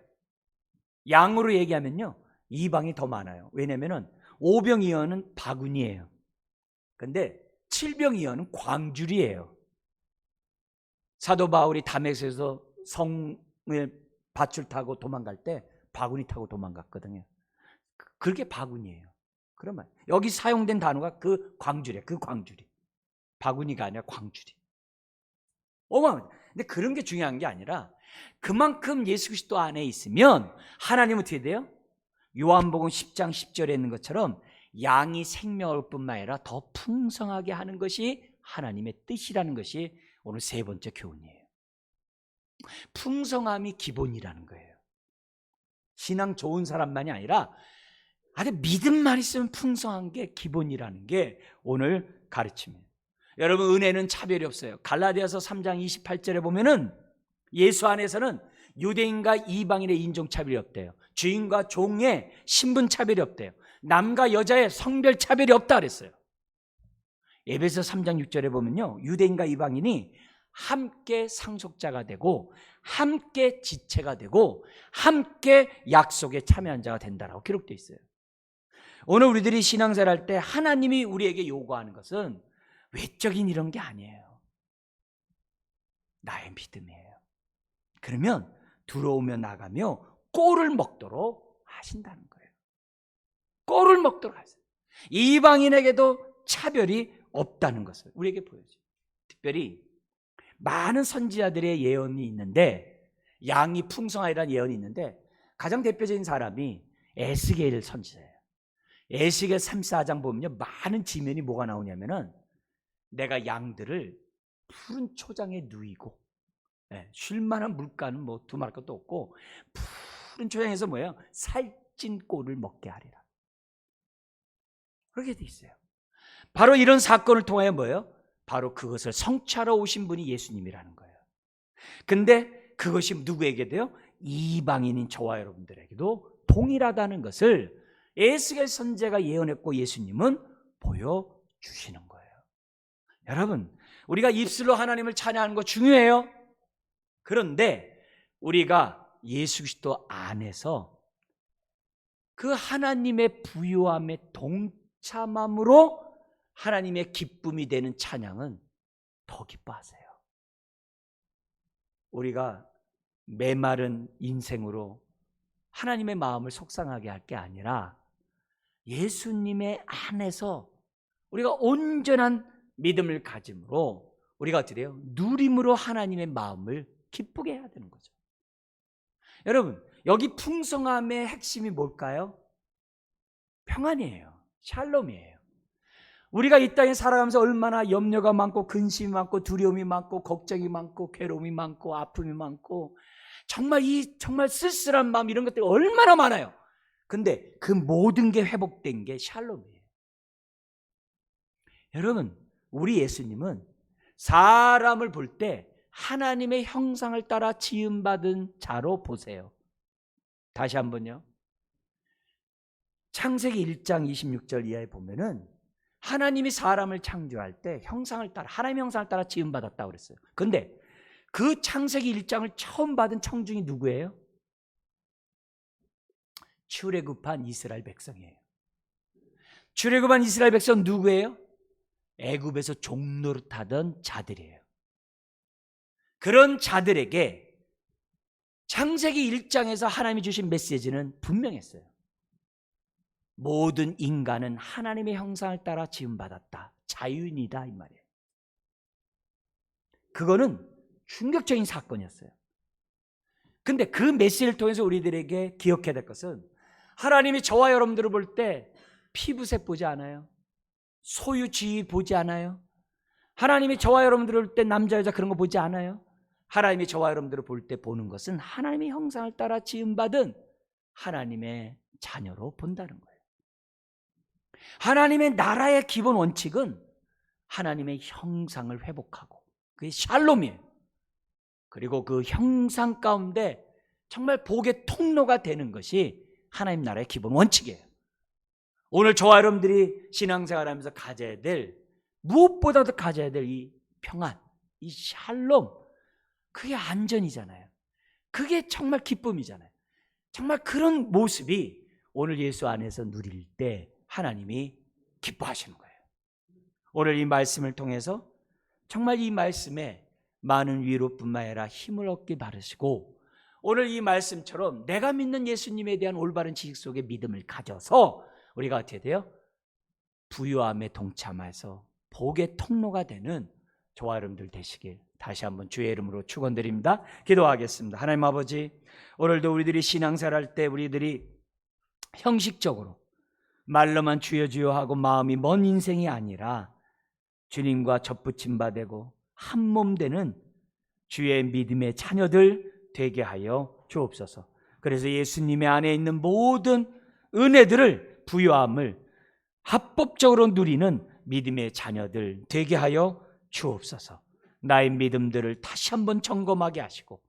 양으로 얘기하면요 이방이 더 많아요. 왜냐하면 오병이어는 바구니예요. 근데 칠병이어는 광줄이에요. 사도 바울이 다메섹에서 성을 밧줄 타고 도망갈 때 바구니 타고 도망갔거든요. 그게 바구니예요. 그러면 여기 사용된 단어가 그 광줄이에요. 그 광줄이. 바구니가 아니라 광줄이. 근데 그런 게 중요한 게 아니라 그만큼 예수 그리스도 안에 있으면 하나님은 어떻게 돼요? 요한복음 10장 10절에 있는 것처럼 양이 생명을 뿐만 아니라 더 풍성하게 하는 것이 하나님의 뜻이라는 것이 오늘 세 번째 교훈이에요. 풍성함이 기본이라는 거예요. 신앙 좋은 사람만이 아니라 아주 믿음만 있으면 풍성한 게 기본이라는 게 오늘 가르침이에요. 여러분, 은혜는 차별이 없어요. 갈라디아서 3장 28절에 보면은 예수 안에서는 유대인과 이방인의 인종차별이 없대요. 주인과 종의 신분차별이 없대요. 남과 여자의 성별차별이 없다 그랬어요. 에베소 3장 6절에 보면요, 유대인과 이방인이 함께 상속자가 되고 함께 지체가 되고 함께 약속에 참여한 자가 된다라고 기록되어 있어요. 오늘 우리들이 신앙생활 할 때 하나님이 우리에게 요구하는 것은 외적인 이런 게 아니에요. 나의 믿음이에요. 그러면 들어오며 나가며 꼴을 먹도록 하신다는 거예요. 꼴을 먹도록 하세요. 이방인에게도 차별이 없다는 것을 우리에게 보여줘요. 특별히 많은 선지자들의 예언이 있는데, 양이 풍성하리라는 예언이 있는데 가장 대표적인 사람이 에스겔 선지자예요. 에스겔 34장 보면요, 많은 지면이 뭐가 나오냐면은 내가 양들을 푸른 초장에 누이고, 쉴 만한 물가는 뭐 두말 것도 없고 푸른 초장에서 뭐예요? 살찐 꼴을 먹게 하리라. 그렇게 돼 있어요. 바로 이런 사건을 통하여 뭐예요? 바로 그것을 성취하러 오신 분이 예수님이라는 거예요. 근데 그것이 누구에게 돼요? 이방인인 저와 여러분들에게도 동일하다는 것을 에스겔 선지자가 예언했고 예수님은 보여주시는 거예요. 여러분, 우리가 입술로 하나님을 찬양하는 거 중요해요. 그런데 우리가 예수 그리스도 안에서 그 하나님의 부요함에 동참함으로 하나님의 기쁨이 되는 찬양은 더 기뻐하세요. 우리가 메마른 인생으로 하나님의 마음을 속상하게 할 게 아니라 예수님의 안에서 우리가 온전한 믿음을 가짐으로 우리가 어떻게 돼요? 누림으로 하나님의 마음을 기쁘게 해야 되는 거죠. 여러분, 여기 풍성함의 핵심이 뭘까요? 평안이에요. 샬롬이에요. 우리가 이 땅에 살아가면서 얼마나 염려가 많고 근심이 많고 두려움이 많고 걱정이 많고 괴로움이 많고 아픔이 많고 정말 쓸쓸한 마음, 이런 것들이 얼마나 많아요. 근데 그 모든 게 회복된 게 샬롬이에요. 여러분, 우리 예수님은 사람을 볼 때 하나님의 형상을 따라 지음받은 자로 보세요. 다시 한번요. 창세기 1장 26절 이하에 보면은 하나님이 사람을 창조할 때 형상을 따라, 하나님의 형상을 따라 지음받았다고 그랬어요. 그런데 그 창세기 1장을 처음 받은 청중이 누구예요? 출애굽한 이스라엘 백성이에요. 출애굽한 이스라엘 백성 누구예요? 애굽에서 종노릇하던 자들이에요. 그런 자들에게 창세기 1장에서 하나님이 주신 메시지는 분명했어요. 모든 인간은 하나님의 형상을 따라 지음받았다. 자유인이다, 이 말이에요. 그거는 충격적인 사건이었어요. 근데 그 메시지를 통해서 우리들에게 기억해야 될 것은, 하나님이 저와 여러분들을 볼 때 피부색 보지 않아요. 소유 지위 보지 않아요. 하나님이 저와 여러분들을 볼 때 남자 여자 그런 거 보지 않아요. 하나님이 저와 여러분들을 볼 때 보는 것은 하나님의 형상을 따라 지음받은 하나님의 자녀로 본다는 거예요. 하나님의 나라의 기본 원칙은 하나님의 형상을 회복하고, 그게 샬롬이에요. 그리고 그 형상 가운데 정말 복의 통로가 되는 것이 하나님 나라의 기본 원칙이에요. 오늘 저와 여러분들이 신앙생활하면서 가져야 될, 무엇보다도 가져야 될 이 평안, 이 샬롬, 그게 안전이잖아요. 그게 정말 기쁨이잖아요. 정말 그런 모습이 오늘 예수 안에서 누릴 때 하나님이 기뻐하시는 거예요. 오늘 이 말씀을 통해서 정말 이 말씀에 많은 위로뿐만 아니라 힘을 얻게 바르시고, 오늘 이 말씀처럼 내가 믿는 예수님에 대한 올바른 지식 속에 믿음을 가져서 우리가 어떻게 돼요? 부유함에 동참해서 복의 통로가 되는 저와 여러분들 되시길 다시 한번 주의 이름으로 축원드립니다. 기도하겠습니다. 하나님 아버지, 오늘도 우리들이 신앙생활할 때 우리들이 형식적으로 말로만 주여 주여 하고 마음이 먼 인생이 아니라 주님과 접붙임 바 되고 한 몸 되는 주의 믿음의 자녀들 되게 하여 주옵소서. 그래서 예수님의 안에 있는 모든 은혜들을 부요함을 합법적으로 누리는 믿음의 자녀들 되게 하여 주옵소서. 나의 믿음들을 다시 한번 점검하게 하시고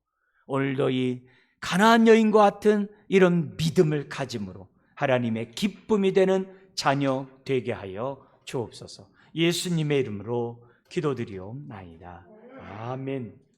오늘도 이 가나안 여인과 같은 이런 믿음을 가짐으로 하나님의 기쁨이 되는 자녀 되게 하여 주옵소서. 예수님의 이름으로 기도드리옵나이다. 아멘.